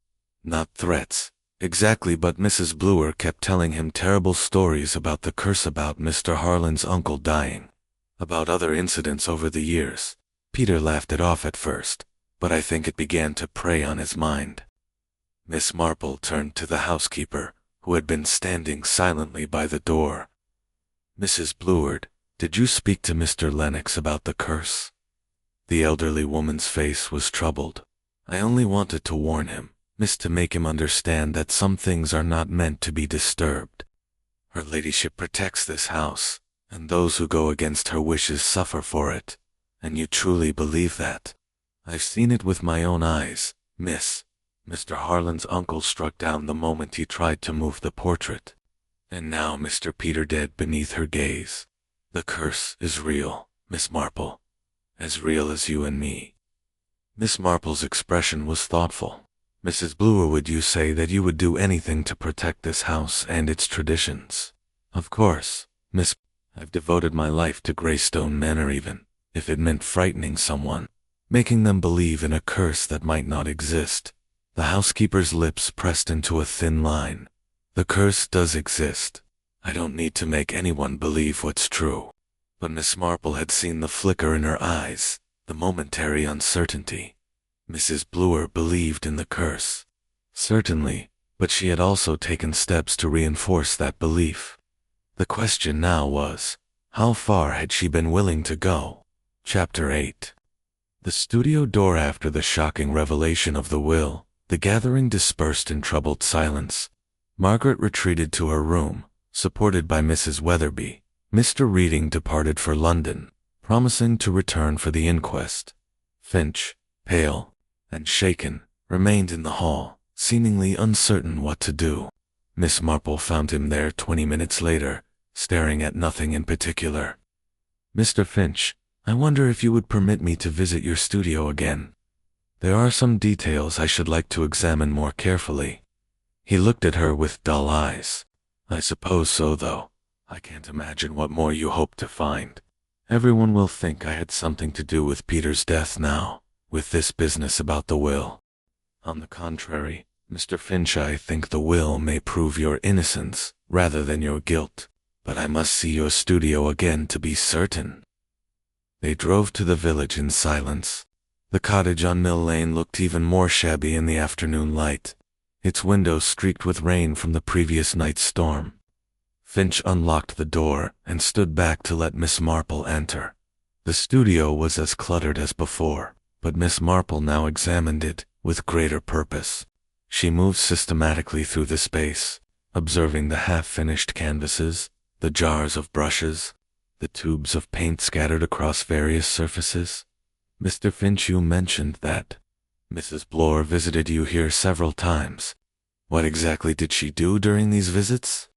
Speaker 1: "Not threats exactly, but Mrs. Bloor kept telling him terrible stories about the curse, about Mr. Harlan's uncle dying, about other incidents over the years." Peter laughed it off at first. but I think it began to prey on his mind. Miss Marple turned to the housekeeper, who had been standing silently by the door. "Mrs. Bleward, did you speak to Mr. Lennox about the curse?" The elderly woman's face was troubled. "I only wanted to warn him, miss, to make him understand that some things are not meant to be disturbed. Her ladyship protects this house, and those who go against her wishes suffer for it. And you truly believe that?" "I've seen it with my own eyes, miss." Mr. Harlan's uncle struck down the moment he tried to move the portrait. And now Mr. Peter dead beneath her gaze. "The curse is real, Miss Marple. As real as you and me." Miss Marple's expression was thoughtful. "Mrs. Bleward, would you say that you would do anything to protect this house and its traditions?" "Of course, miss. I've devoted my life to Greystone Manor, even if it meant frightening someone, making them believe in a curse that might not exist." The housekeeper's lips pressed into a thin line. "The curse does exist. I don't need to make anyone believe what's true." But Miss Marple had seen the flicker in her eyes, the momentary uncertainty. Mrs. Bleward believed in the curse. Certainly, but she had also taken steps to reinforce that belief. The question now was, how far had she been willing to go? Chapter 8. The studio door. After the shocking revelation of the will, the gathering dispersed in troubled silence. Margaret retreated to her room, supported by Mrs. Weatherby. Mr. Reading departed for London, promising to return for the inquest. Finch, pale and shaken, remained in the hall, seemingly uncertain what to do. Miss Marple found him there 20 minutes later, staring at nothing in particular. "Mr. Finch, I wonder if you would permit me to visit your studio again. There are some details I should like to examine more carefully." He looked at her with dull eyes. "I suppose so, though. I can't imagine what more you hope to find. Everyone will think I had something to do with Peter's death now, with this business about the will. On the contrary, Mr. Finch, I think the will may prove your innocence rather than your guilt, but I must see your studio again to be certain." They drove to the village in silence. The cottage on Mill Lane looked even more shabby in the afternoon light, its windows streaked with rain from the previous night's storm. Finch unlocked the door and stood back to let Miss Marple enter. The studio was as cluttered as before, but Miss Marple now examined it with greater purpose. She moved systematically through the space, observing the half-finished canvases, the jars of brushes, the tubes of paint scattered across various surfaces. "Mr. Finch, you mentioned that Mrs. Blore visited you here several times. What exactly did she do during these visits?"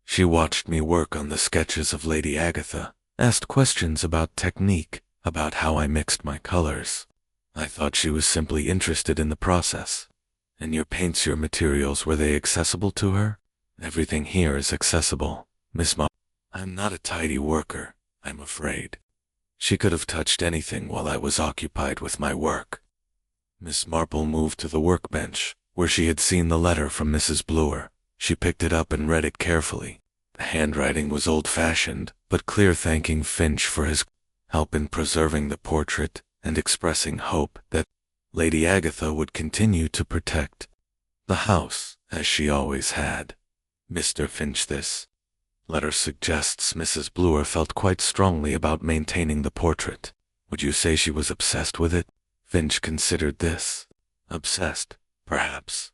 Speaker 1: "She watched me work on the sketches of Lady Agatha, asked questions about technique, about how I mixed my colors. I thought she was simply interested in the process." "And your paints, your materials, were they accessible to her?" "Everything here is accessible, Miss Marple. I'm not a tidy worker, I'm afraid. She could have touched anything while I was occupied with my work." Miss Marple moved to the workbench, where she had seen the letter from Mrs. Bleward. She picked it up and read it carefully. The handwriting was old-fashioned, but clear, thanking Finch for his help in preserving the portrait and expressing hope that Lady Agatha would continue to protect the house, as she always had. "Mr. Finch, this letter suggests Mrs. Bleward felt quite strongly about maintaining the portrait. Would you say she was obsessed with it?" Finch considered this. "Obsessed, perhaps.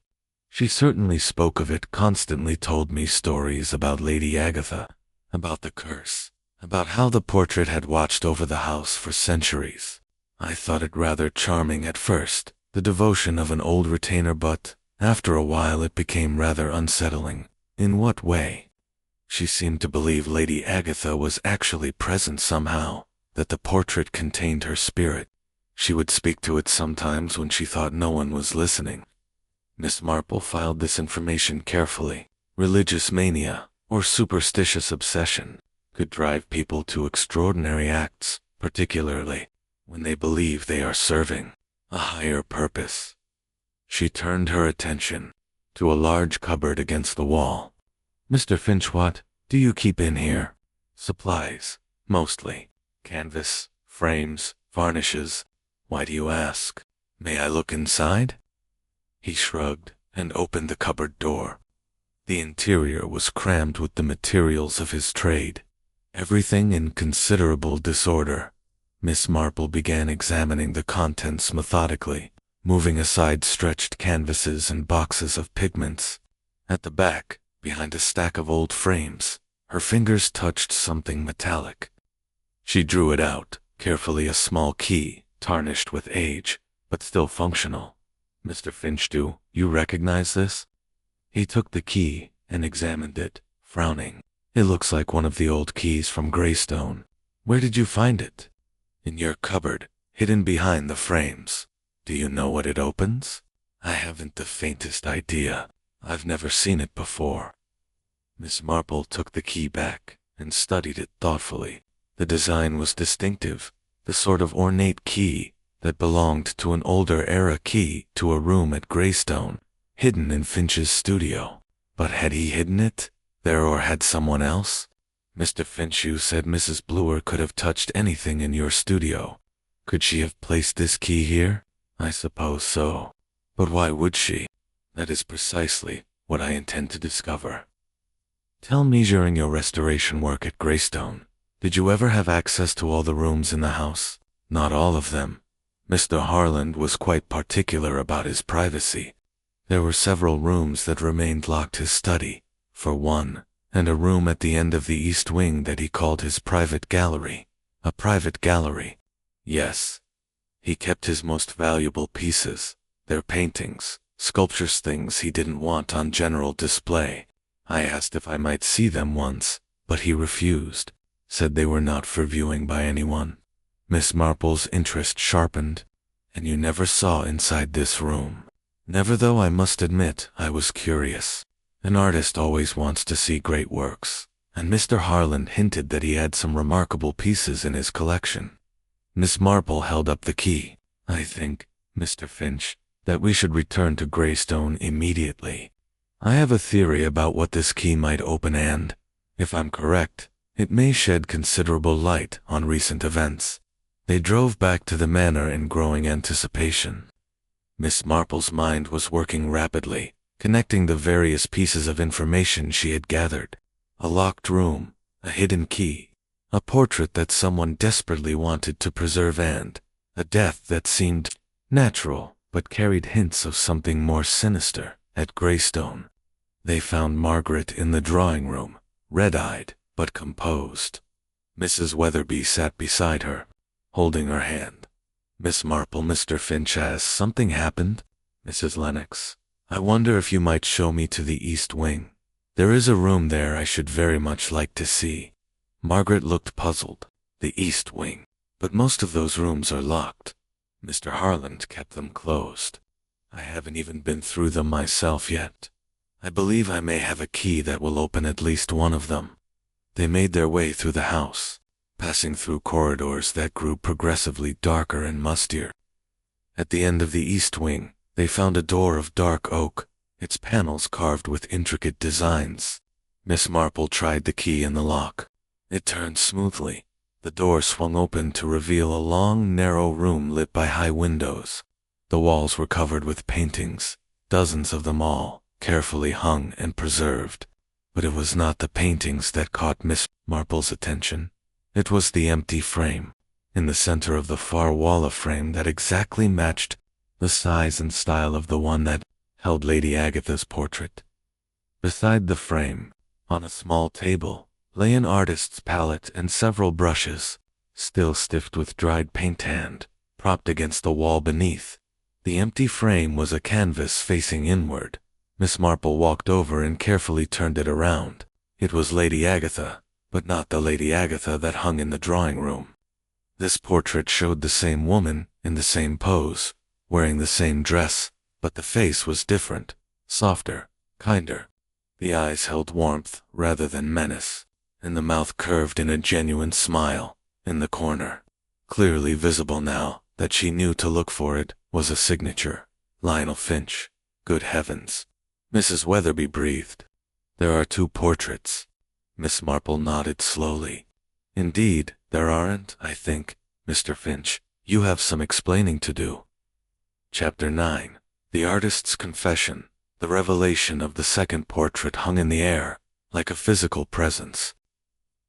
Speaker 1: She certainly spoke of it, constantly told me stories about Lady Agatha, about the curse, about how the portrait had watched over the house for centuries. I thought it rather charming at first, the devotion of an old retainer, but after a while it became rather unsettling." "In what way?" "She seemed to believe Lady Agatha was actually present somehow, that the portrait contained her spirit. She would speak to it sometimes when she thought no one was listening." Miss Marple filed this information carefully. Religious mania, or superstitious obsession, could drive people to extraordinary acts, particularly when they believe they are serving a higher purpose. She turned her attention to a large cupboard against the wall. "Mr. Finch, what do you keep in here?" "Supplies, mostly. Canvas, frames, varnishes." "Why do you ask?" May I look inside? He shrugged and opened the cupboard door. The interior was crammed with the materials of his trade, everything in considerable disorder. Miss Marple began examining the contents methodically, moving aside stretched canvases and boxes of pigments. At the back, behind a stack of old frames, her fingers touched something metallic. She drew it out, carefully, a small key, tarnished with age, but still functional. "Mr. Finch, do you recognize this?" He took the key and examined it, frowning. "It looks like one of the old keys from Greystone. Where did you find it?" "In your cupboard, hidden behind the frames. Do you know what it opens?" "I haven't the faintest idea. I've never seen it before." Miss Marple took the key back and studied it thoughtfully. The design was distinctive, the sort of ornate key that belonged to an older era key to a room at Greystone, hidden in Finch's studio. But had he hidden it there, or had someone else? "Mr. Finch, you said Mrs. Bluer could have touched anything in your studio. Could she have placed this key here?" "I suppose so. But why would she?" "That is precisely what I intend to discover." "Tell me, during your restoration work at Greystone, did you ever have access to all the rooms in the house?" "Not all of them. Mr. Harland was quite particular about his privacy. There were several rooms that remained locked, his study, for one, and a room at the end of the east wing that he called his private gallery." "A private gallery?" "Yes. He kept his most valuable pieces, their paintings, sculptures, things he didn't want on general display. I asked if I might see them once, but he refused, said they were not for viewing by anyone." Miss Marple's interest sharpened. "And you never saw inside this room?" "Never, though I must admit I was curious. An artist always wants to see great works, and Mr. Harland hinted that he had some remarkable pieces in his collection." Miss Marple held up the key. "I think, Mr. Finch, that we should return to Greystone immediately. I have a theory about what this key might open, and, if I'm correct, it may shed considerable light on recent events." They drove back to the manor in growing anticipation. Miss Marple's mind was working rapidly, connecting the various pieces of information she had gathered. A locked room, a hidden key, a portrait that someone desperately wanted to preserve, and a death that seemed natural but carried hints of something more sinister at Greystone. They found Margaret in the drawing room, red-eyed but composed. Mrs. Weatherby sat beside her, holding her hand. "Miss Marple, Mr. Finch, has something happened?" "Mrs. Lennox, I wonder if you might show me to the east wing. There is a room there I should very much like to see." Margaret looked puzzled. "The east wing? But most of those rooms are locked. Mr. Harland kept them closed. I haven't even been through them myself yet. I believe I may have a key that will open at least one of them." They made their way through the house, passing through corridors that grew progressively darker and mustier. At the end of the east wing, they found a door of dark oak, its panels carved with intricate designs. Miss Marple tried the key in the lock. It turned smoothly. The door swung open to reveal a long, narrow room lit by high windows. The walls were covered with paintings, dozens of them, all carefully hung and preserved. But it was not the paintings that caught Miss Marple's attention. It was the empty frame, in the center of the far wall, a frame that exactly matched the size and style of the one that held Lady Agatha's portrait. Beside the frame, on a small table, lay an artist's palette and several brushes, still stiff with dried paint, and propped against the wall beneath. The empty frame was a canvas facing inward. Miss Marple walked over and carefully turned it around. It was Lady Agatha, but not the Lady Agatha that hung in the drawing room. This portrait showed the same woman, in the same pose, wearing the same dress, but the face was different, softer, kinder. The eyes held warmth rather than menace, and the mouth curved in a genuine smile. In the corner, clearly visible now that she knew to look for it, was a signature. "Lionel Finch." Good heavens! Mrs. Weatherby breathed. "There are two portraits." Miss Marple nodded slowly. "Indeed, there aren't, I think, Mr. Finch. You have some explaining to do." Chapter 9. The Artist's Confession. The revelation of the second portrait hung in the air, like a physical presence.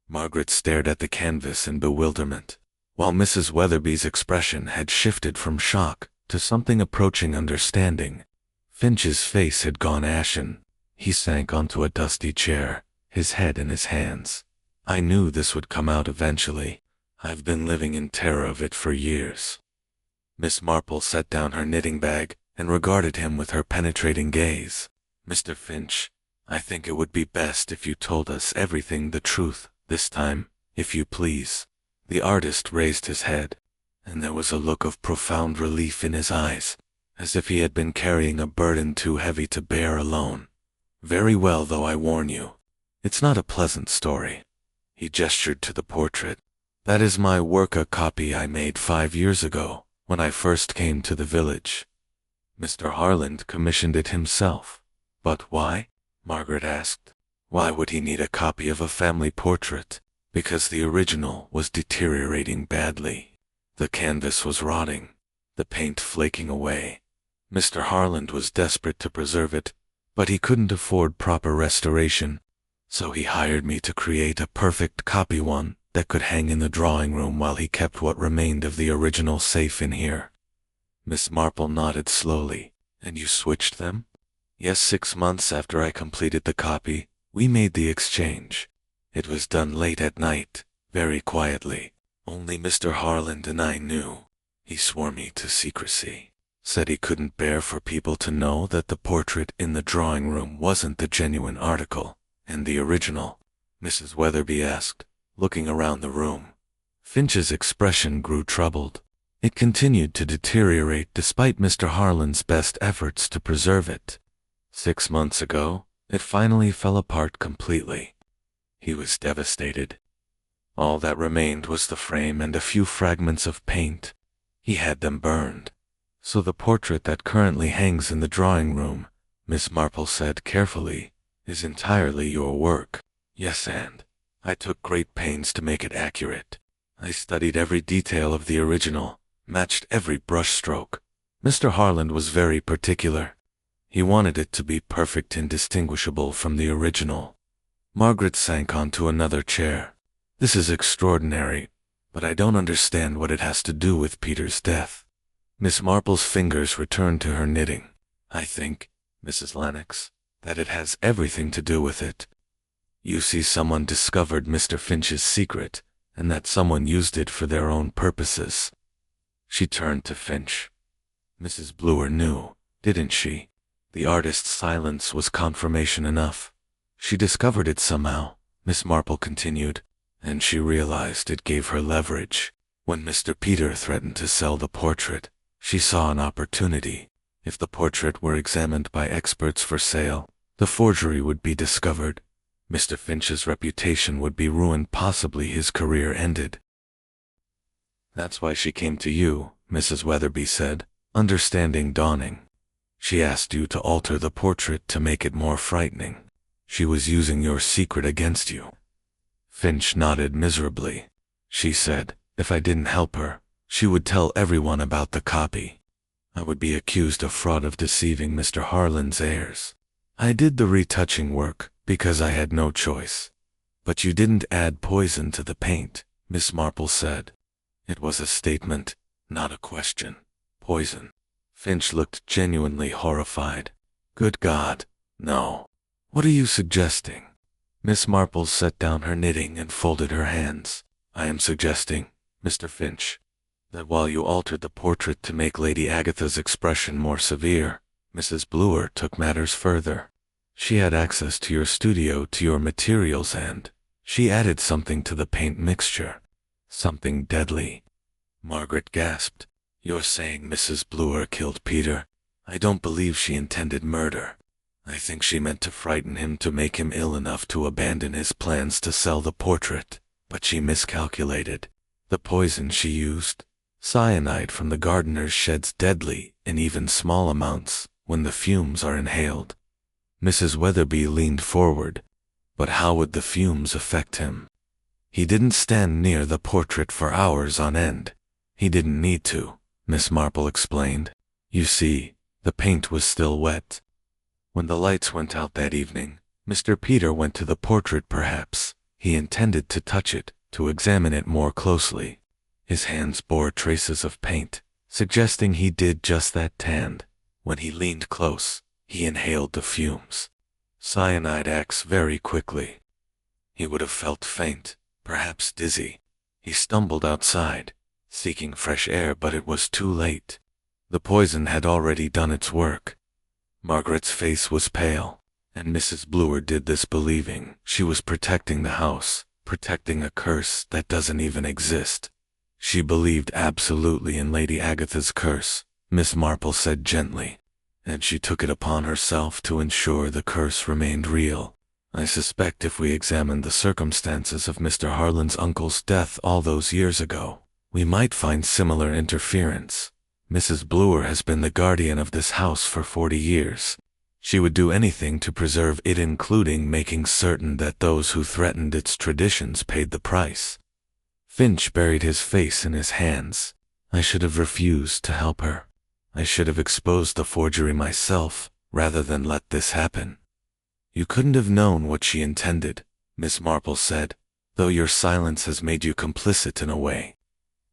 Speaker 1: Margaret stared at the canvas in bewilderment, while Mrs. Weatherby's expression had shifted from shock to something approaching understanding. Finch's face had gone ashen. He sank onto a dusty chair, his head in his hands. I knew this would come out eventually. I've been living in terror of it for years. Miss Marple set down her knitting bag and regarded him with her penetrating gaze. Mr. Finch, I think it would be best if you told us everything, the truth, this time, if you please. The artist raised his head, and there was a look of profound relief in his eyes, as if he had been carrying a burden too heavy to bear alone. Very well, though, I warn you. It's not a pleasant story. He gestured to the portrait. That is my work, a copy I made 5 years ago, when I first came to the village. Mr. Harland commissioned it himself. But why? Margaret asked. Why would he need a copy of a family portrait? Because the original was deteriorating badly. The canvas was rotting, the paint flaking away. Mr. Harland was desperate to preserve it, but he couldn't afford proper restoration, so he hired me to create a perfect copy, one that could hang in the drawing room while he kept what remained of the original safe in here. Miss Marple nodded slowly. And you switched them? Yes, 6 months after I completed the copy, we made the exchange. It was done late at night, very quietly. Only Mr. Harland and I knew. He swore me to secrecy. Said he couldn't bear for people to know that the portrait in the drawing room wasn't the genuine article, and the original. Mrs. Weatherby asked, looking around the room. Finch's expression grew troubled. It continued to deteriorate despite Mr. Harland's best efforts to preserve it. 6 months ago, it finally fell apart completely. He was devastated. All that remained was the frame and a few fragments of paint. He had them burned. So the portrait that currently hangs in the drawing room, Miss Marple said carefully, is entirely your work. Yes, and I took great pains to make it accurate. I studied every detail of the original, matched every brush stroke. Mr. Harland was very particular. He wanted it to be perfect, indistinguishable from the original. Margaret sank onto another chair. This is extraordinary, but I don't understand what it has to do with Peter's death. Miss Marple's fingers returned to her knitting. I think, Mrs. Lennox, that it has everything to do with it. You see, someone discovered Mr. Finch's secret, and that someone used it for their own purposes. She turned to Finch. Mrs. Bluer knew, didn't she? The artist's silence was confirmation enough. She discovered it somehow, Miss Marple continued, and she realized it gave her leverage. When Mr. Peter threatened to sell the portrait, she saw an opportunity. If the portrait were examined by experts for sale, the forgery would be discovered. Mr. Finch's reputation would be ruined, possibly his career ended. That's why she came to you, Mrs. Weatherby said, understanding dawning. She asked you to alter the portrait to make it more frightening. She was using your secret against you. Finch nodded miserably. She said, if I didn't help her, she would tell everyone about the copy. I would be accused of fraud, of deceiving Mr. Harland's heirs. I did the retouching work because I had no choice. But you didn't add poison to the paint, Miss Marple said. It was a statement, not a question. Poison. Finch looked genuinely horrified. Good God, no. What are you suggesting? Miss Marple set down her knitting and folded her hands. I am suggesting, Mr. Finch, that while you altered the portrait to make Lady Agatha's expression more severe, Mrs. Bluer took matters further. She had access to your studio, to your materials, and she added something to the paint mixture. Something deadly. Margaret gasped. You're saying Mrs. Bluer killed Peter? I don't believe she intended murder. I think she meant to frighten him, to make him ill enough to abandon his plans to sell the portrait. But she miscalculated. The poison she used, cyanide from the gardener's sheds, deadly in even small amounts when the fumes are inhaled. Mrs. Weatherby leaned forward. But how would the fumes affect him? He didn't stand near the portrait for hours on end. He didn't need to, Miss Marple explained. You see, the paint was still wet. When the lights went out that evening, Mr. Peter went to the portrait. Perhaps he intended to touch it, to examine it more closely. His hands bore traces of paint, suggesting he did just that. And when he leaned close, he inhaled the fumes. Cyanide acts very quickly. He would have felt faint, perhaps dizzy. He stumbled outside, seeking fresh air, but it was too late. The poison had already done its work. Margaret's face was pale, and Mrs. Bloor did this believing she was protecting the house, protecting a curse that doesn't even exist. She believed absolutely in Lady Agatha's curse, Miss Marple said gently, and she took it upon herself to ensure the curse remained real. I suspect if we examined the circumstances of Mr. Harlan's uncle's death all those years ago, we might find similar interference. Mrs. Bloor has been the guardian of this house for 40 years. She would do anything to preserve it, including making certain that those who threatened its traditions paid the price. Finch buried his face in his hands. I should have refused to help her. I should have exposed the forgery myself, rather than let this happen. You couldn't have known what she intended, Miss Marple said, though your silence has made you complicit in a way.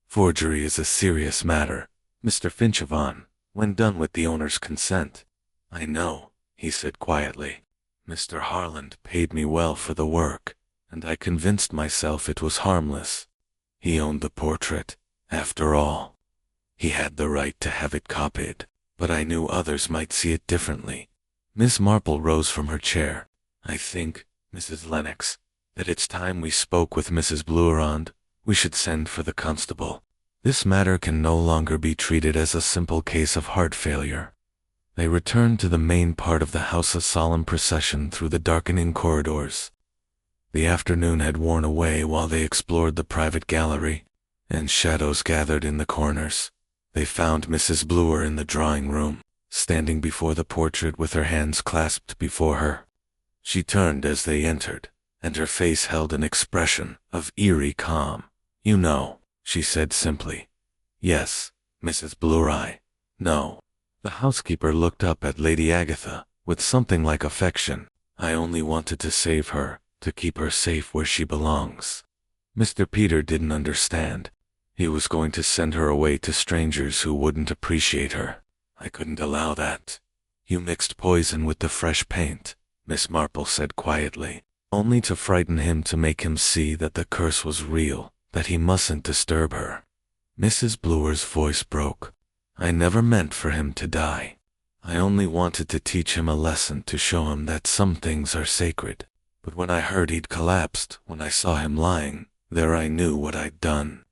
Speaker 1: Forgery is a serious matter, Mr. Finch of On, when done with the owner's consent. I know, he said quietly. Mr. Harlan paid me well for the work, and I convinced myself it was harmless. He owned the portrait, after all. He had the right to have it copied, but I knew others might see it differently. Miss Marple rose from her chair. I think, Mrs. Lennox, that it's time we spoke with Mrs. Bloor. We should send for the constable. This matter can no longer be treated as a simple case of heart failure. They returned to the main part of the house, a solemn procession through the darkening corridors. The afternoon had worn away while they explored the private gallery, and shadows gathered in the corners. They found Mrs. Bloor in the drawing room, standing before the portrait with her hands clasped before her. She turned as they entered, and her face held an expression of eerie calm. You know, she said simply. Yes, Mrs. Bloor, I know. The housekeeper looked up at Lady Agatha with something like affection. I only wanted to save her, to keep her safe where she belongs. Mr. Peter didn't understand. He was going to send her away to strangers who wouldn't appreciate her. I couldn't allow that. You mixed poison with the fresh paint, Miss Marple said quietly, only to frighten him, to make him see that the curse was real, that he mustn't disturb her. Mrs. Bloor's voice broke. I never meant for him to die. I only wanted to teach him a lesson, to show him that some things are sacred. But when I heard he'd collapsed, when I saw him lying there, I knew what I'd done.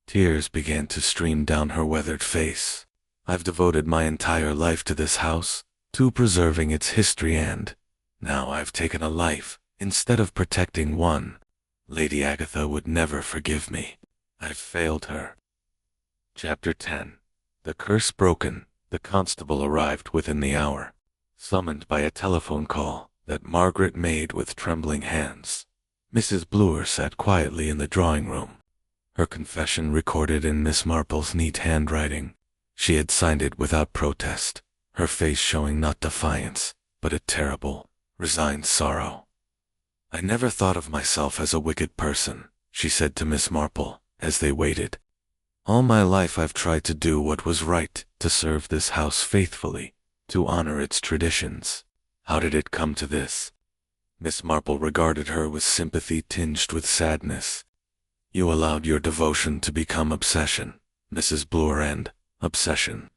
Speaker 1: Tears began to stream down her weathered face. I've devoted my entire life to this house, to preserving its history, and now I've taken a life instead of protecting one. Lady Agatha would never forgive me. I've failed her. Chapter 10. The curse broken. The constable arrived within the hour, summoned by a telephone call that Margaret made with trembling hands. Mrs. Bloor sat quietly in the drawing room, her confession recorded in Miss Marple's neat handwriting. She had signed it without protest, her face showing not defiance, but a terrible, resigned sorrow. I never thought of myself as a wicked person, she said to Miss Marple, as they waited. All my life I've tried to do what was right, to serve this house faithfully, to honor its traditions. How did it come to this? Miss Marple regarded her with sympathy tinged with sadness. You allowed your devotion to become obsession, Mrs. Bloor, and obsession,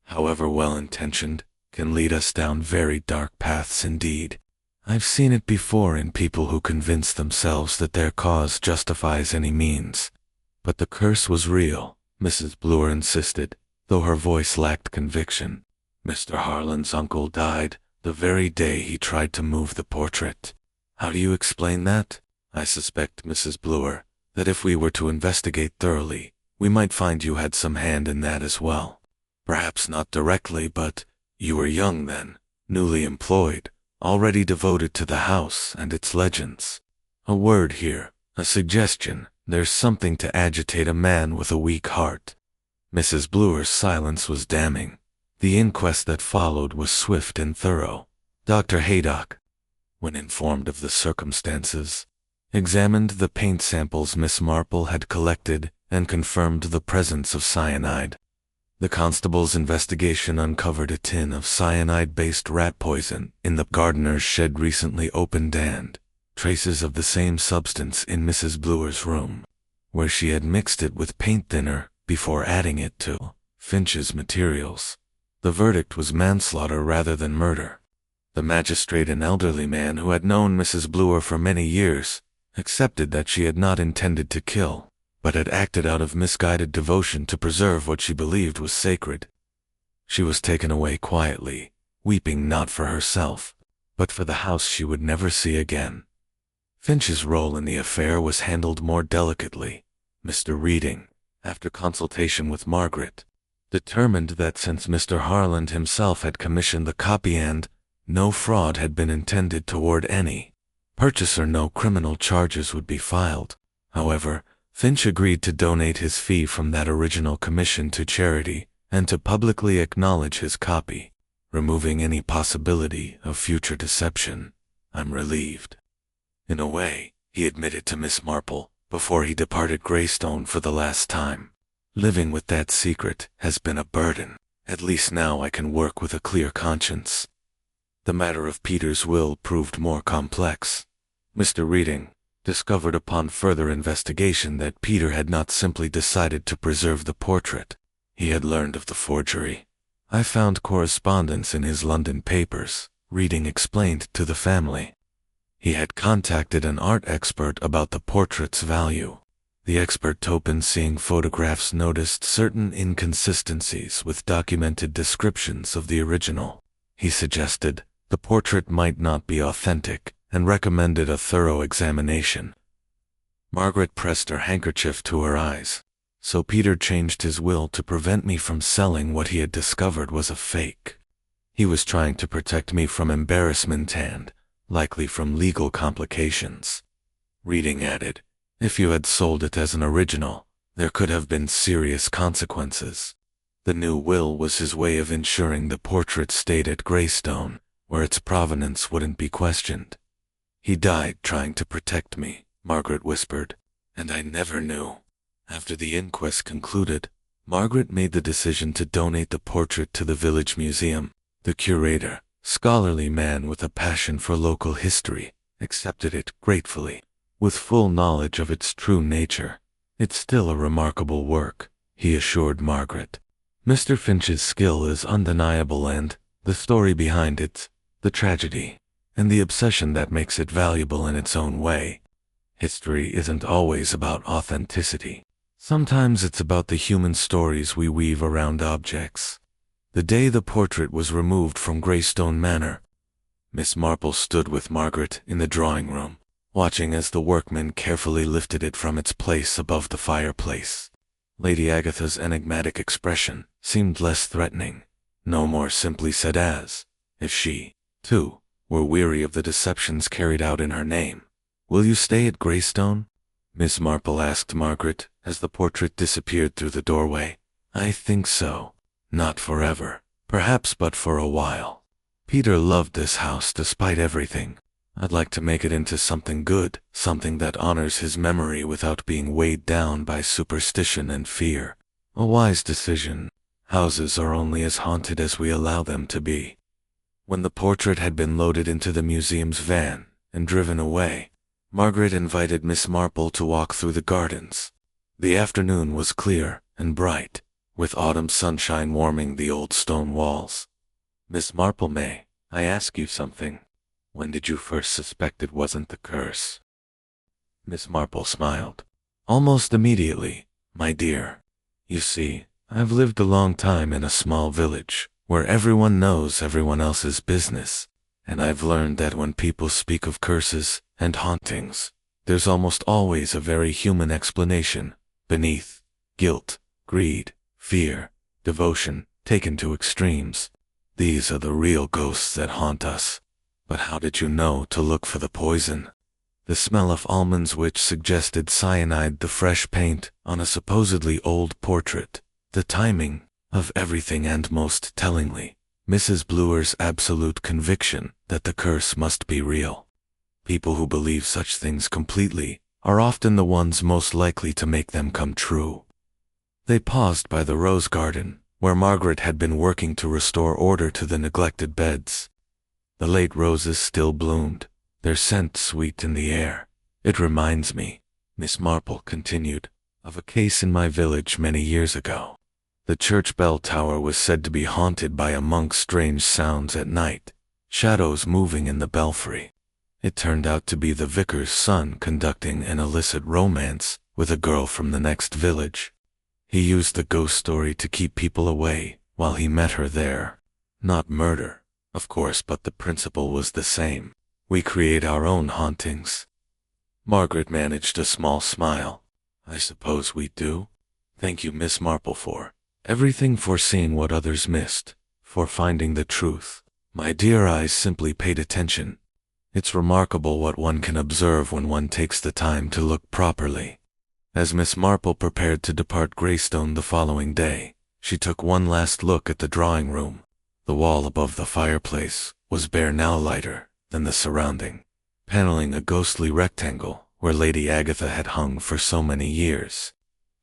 Speaker 1: however well-intentioned, can lead us down very dark paths indeed. I've seen it before in people who convince themselves that their cause justifies any means. But the curse was real, Mrs. Bloor insisted, though her voice lacked conviction. Mr. Harlan's uncle died the very day he tried to move the portrait. How do you explain that? I suspect, Mrs. Bloor, that if we were to investigate thoroughly, we might find you had some hand in that as well. Perhaps not directly, but you were young then, newly employed, already devoted to the house and its legends. A word here, a suggestion. There's something to agitate a man with a weak heart. Mrs. Bloor's silence was damning. The inquest that followed was swift and thorough. Dr. Haydock, when informed of the circumstances, examined the paint samples Miss Marple had collected and confirmed the presence of cyanide. The constable's investigation uncovered a tin of cyanide-based rat poison in the gardener's shed recently opened and traces of the same substance in Mrs. Blewer's room, where she had mixed it with paint thinner before adding it to Finch's materials. The verdict was manslaughter rather than murder. The magistrate, an elderly man who had known Mrs. Blewer for many years, accepted that she had not intended to kill, but had acted out of misguided devotion to preserve what she believed was sacred. She was taken away quietly, weeping not for herself, but for the house she would never see again. Finch's role in the affair was handled more delicately. Mr. Reading, after consultation with Margaret, determined that since Mr. Harland himself had commissioned the copy and no fraud had been intended toward any purchaser, no criminal charges would be filed. However, Finch agreed to donate his fee from that original commission to charity and to publicly acknowledge his copy, removing any possibility of future deception. I'm relieved. In a way, he admitted to Miss Marple before he departed Greystone for the last time. Living with that secret has been a burden. At least now I can work with a clear conscience. The matter of Peter's will proved more complex. Mr. Reading discovered upon further investigation that Peter had not simply decided to preserve the portrait. He had learned of the forgery. I found correspondence in his London papers, Reading explained to the family. He had contacted an art expert about the portrait's value. The expert, open seeing photographs, noticed certain inconsistencies with documented descriptions of the original. He suggested the portrait might not be authentic and recommended a thorough examination. Margaret pressed her handkerchief to her eyes. So Peter changed his will to prevent me from selling what he had discovered was a fake. He was trying to protect me from embarrassment and, likely from legal complications. Reading added, if you had sold it as an original, there could have been serious consequences. The new will was his way of ensuring the portrait stayed at Greystone, where its provenance wouldn't be questioned. He died trying to protect me, Margaret whispered, and I never knew. After the inquest concluded, Margaret made the decision to donate the portrait to the village museum. The curator, scholarly man with a passion for local history, accepted it gratefully, with full knowledge of its true nature. It's still a remarkable work, he assured Margaret. Mr. Finch's skill is undeniable, and the story behind it, the tragedy, and the obsession that makes it valuable in its own way. History isn't always about authenticity. Sometimes it's about the human stories we weave around objects. The day the portrait was removed from Greystone Manor, Miss Marple stood with Margaret in the drawing room, watching as the workmen carefully lifted it from its place above the fireplace. Lady Agatha's enigmatic expression seemed less threatening, no more simply said as, if she, too, were weary of the deceptions carried out in her name. Will you stay at Greystone? Miss Marple asked Margaret as the portrait disappeared through the doorway. I think so. Not forever, perhaps, but for a while. Peter loved this house despite everything. I'd like to make it into something good, something that honors his memory without being weighed down by superstition and fear. A wise decision. Houses are only as haunted as we allow them to be. When the portrait had been loaded into the museum's van and driven away, Margaret invited Miss Marple to walk through the gardens. The afternoon was clear and bright, with autumn sunshine warming the old stone walls. Miss Marple, may I ask you something? When did you first suspect it wasn't the curse? Miss Marple smiled. Almost immediately, my dear. You see, I've lived a long time in a small village, where everyone knows everyone else's business, and I've learned that when people speak of curses and hauntings, there's almost always a very human explanation beneath: guilt, greed, fear, devotion, taken to extremes. These are the real ghosts that haunt us. But how did you know to look for the poison? The smell of almonds, which suggested cyanide, the fresh paint on a supposedly old portrait, the timing, of everything, and most tellingly, Mrs. Bluer's absolute conviction that the curse must be real. People who believe such things completely are often the ones most likely to make them come true. They paused by the rose garden, where Margaret had been working to restore order to the neglected beds. The late roses still bloomed, their scent sweet in the air. "It reminds me," Miss Marple continued, "of a case in my village many years ago. The church bell tower was said to be haunted by among strange sounds at night, shadows moving in the belfry. It turned out to be the vicar's son conducting an illicit romance with a girl from the next village. He used the ghost story to keep people away while he met her there. Not murder, of course, but the principle was the same. We create our own hauntings." Margaret managed a small smile. "I suppose we do. Thank you, Miss Marple, for everything, for seeing what others missed, for finding the truth. My dear eyes simply paid attention. It's remarkable what one can observe when one takes the time to look properly." As Miss Marple prepared to depart Greystone the following day, she took one last look at the drawing room. The wall above the fireplace was bare, now lighter than the surrounding paneling, a ghostly rectangle where Lady Agatha had hung for so many years.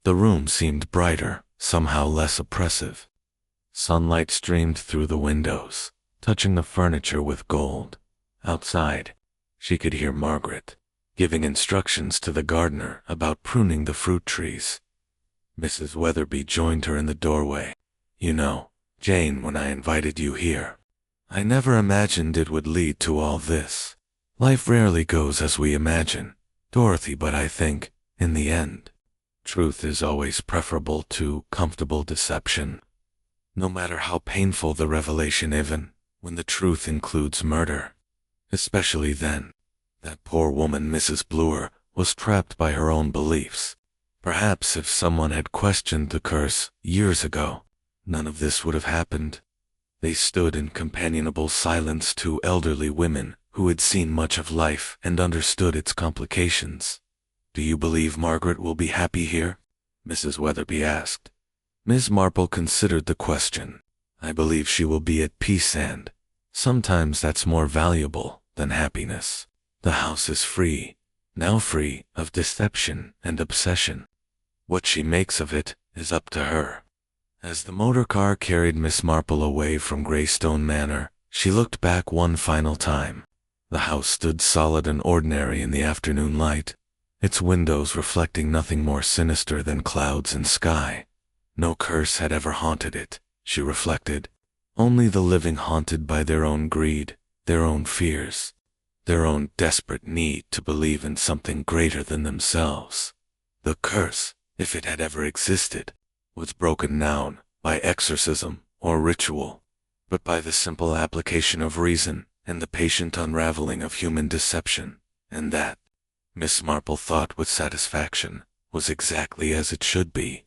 Speaker 1: The room seemed brighter, somehow less oppressive. Sunlight streamed through the windows, touching the furniture with gold. Outside, she could hear Margaret giving instructions to the gardener about pruning the fruit trees. Mrs. Weatherby joined her in the doorway. "You know, Jane, when I invited you here, I never imagined it would lead to all this. Life rarely goes as we imagine, Dorothy, but I think, in the end, truth is always preferable to comfortable deception. No matter how painful the revelation, even when the truth includes murder. Especially then. That poor woman, Mrs. Bluer, was trapped by her own beliefs. Perhaps if someone had questioned the curse years ago, none of this would have happened." They stood in companionable silence, two elderly women who had seen much of life and understood its complications. "Do you believe Margaret will be happy here?" Mrs. Weatherby asked. Miss Marple considered the question. "I believe she will be at peace, and sometimes that's more valuable than happiness. The house is free, now free of deception and obsession. What she makes of it is up to her." As the motor car carried Miss Marple away from Greystone Manor, she looked back one final time. The house stood solid and ordinary in the afternoon light, its windows reflecting nothing more sinister than clouds and sky. No curse had ever haunted it, she reflected. Only the living haunted by their own greed, their own fears, their own desperate need to believe in something greater than themselves. The curse, if it had ever existed, was broken down by exorcism or ritual, but by the simple application of reason and the patient unraveling of human deception, and that, Miss Marple thought with satisfaction, was exactly as it should be.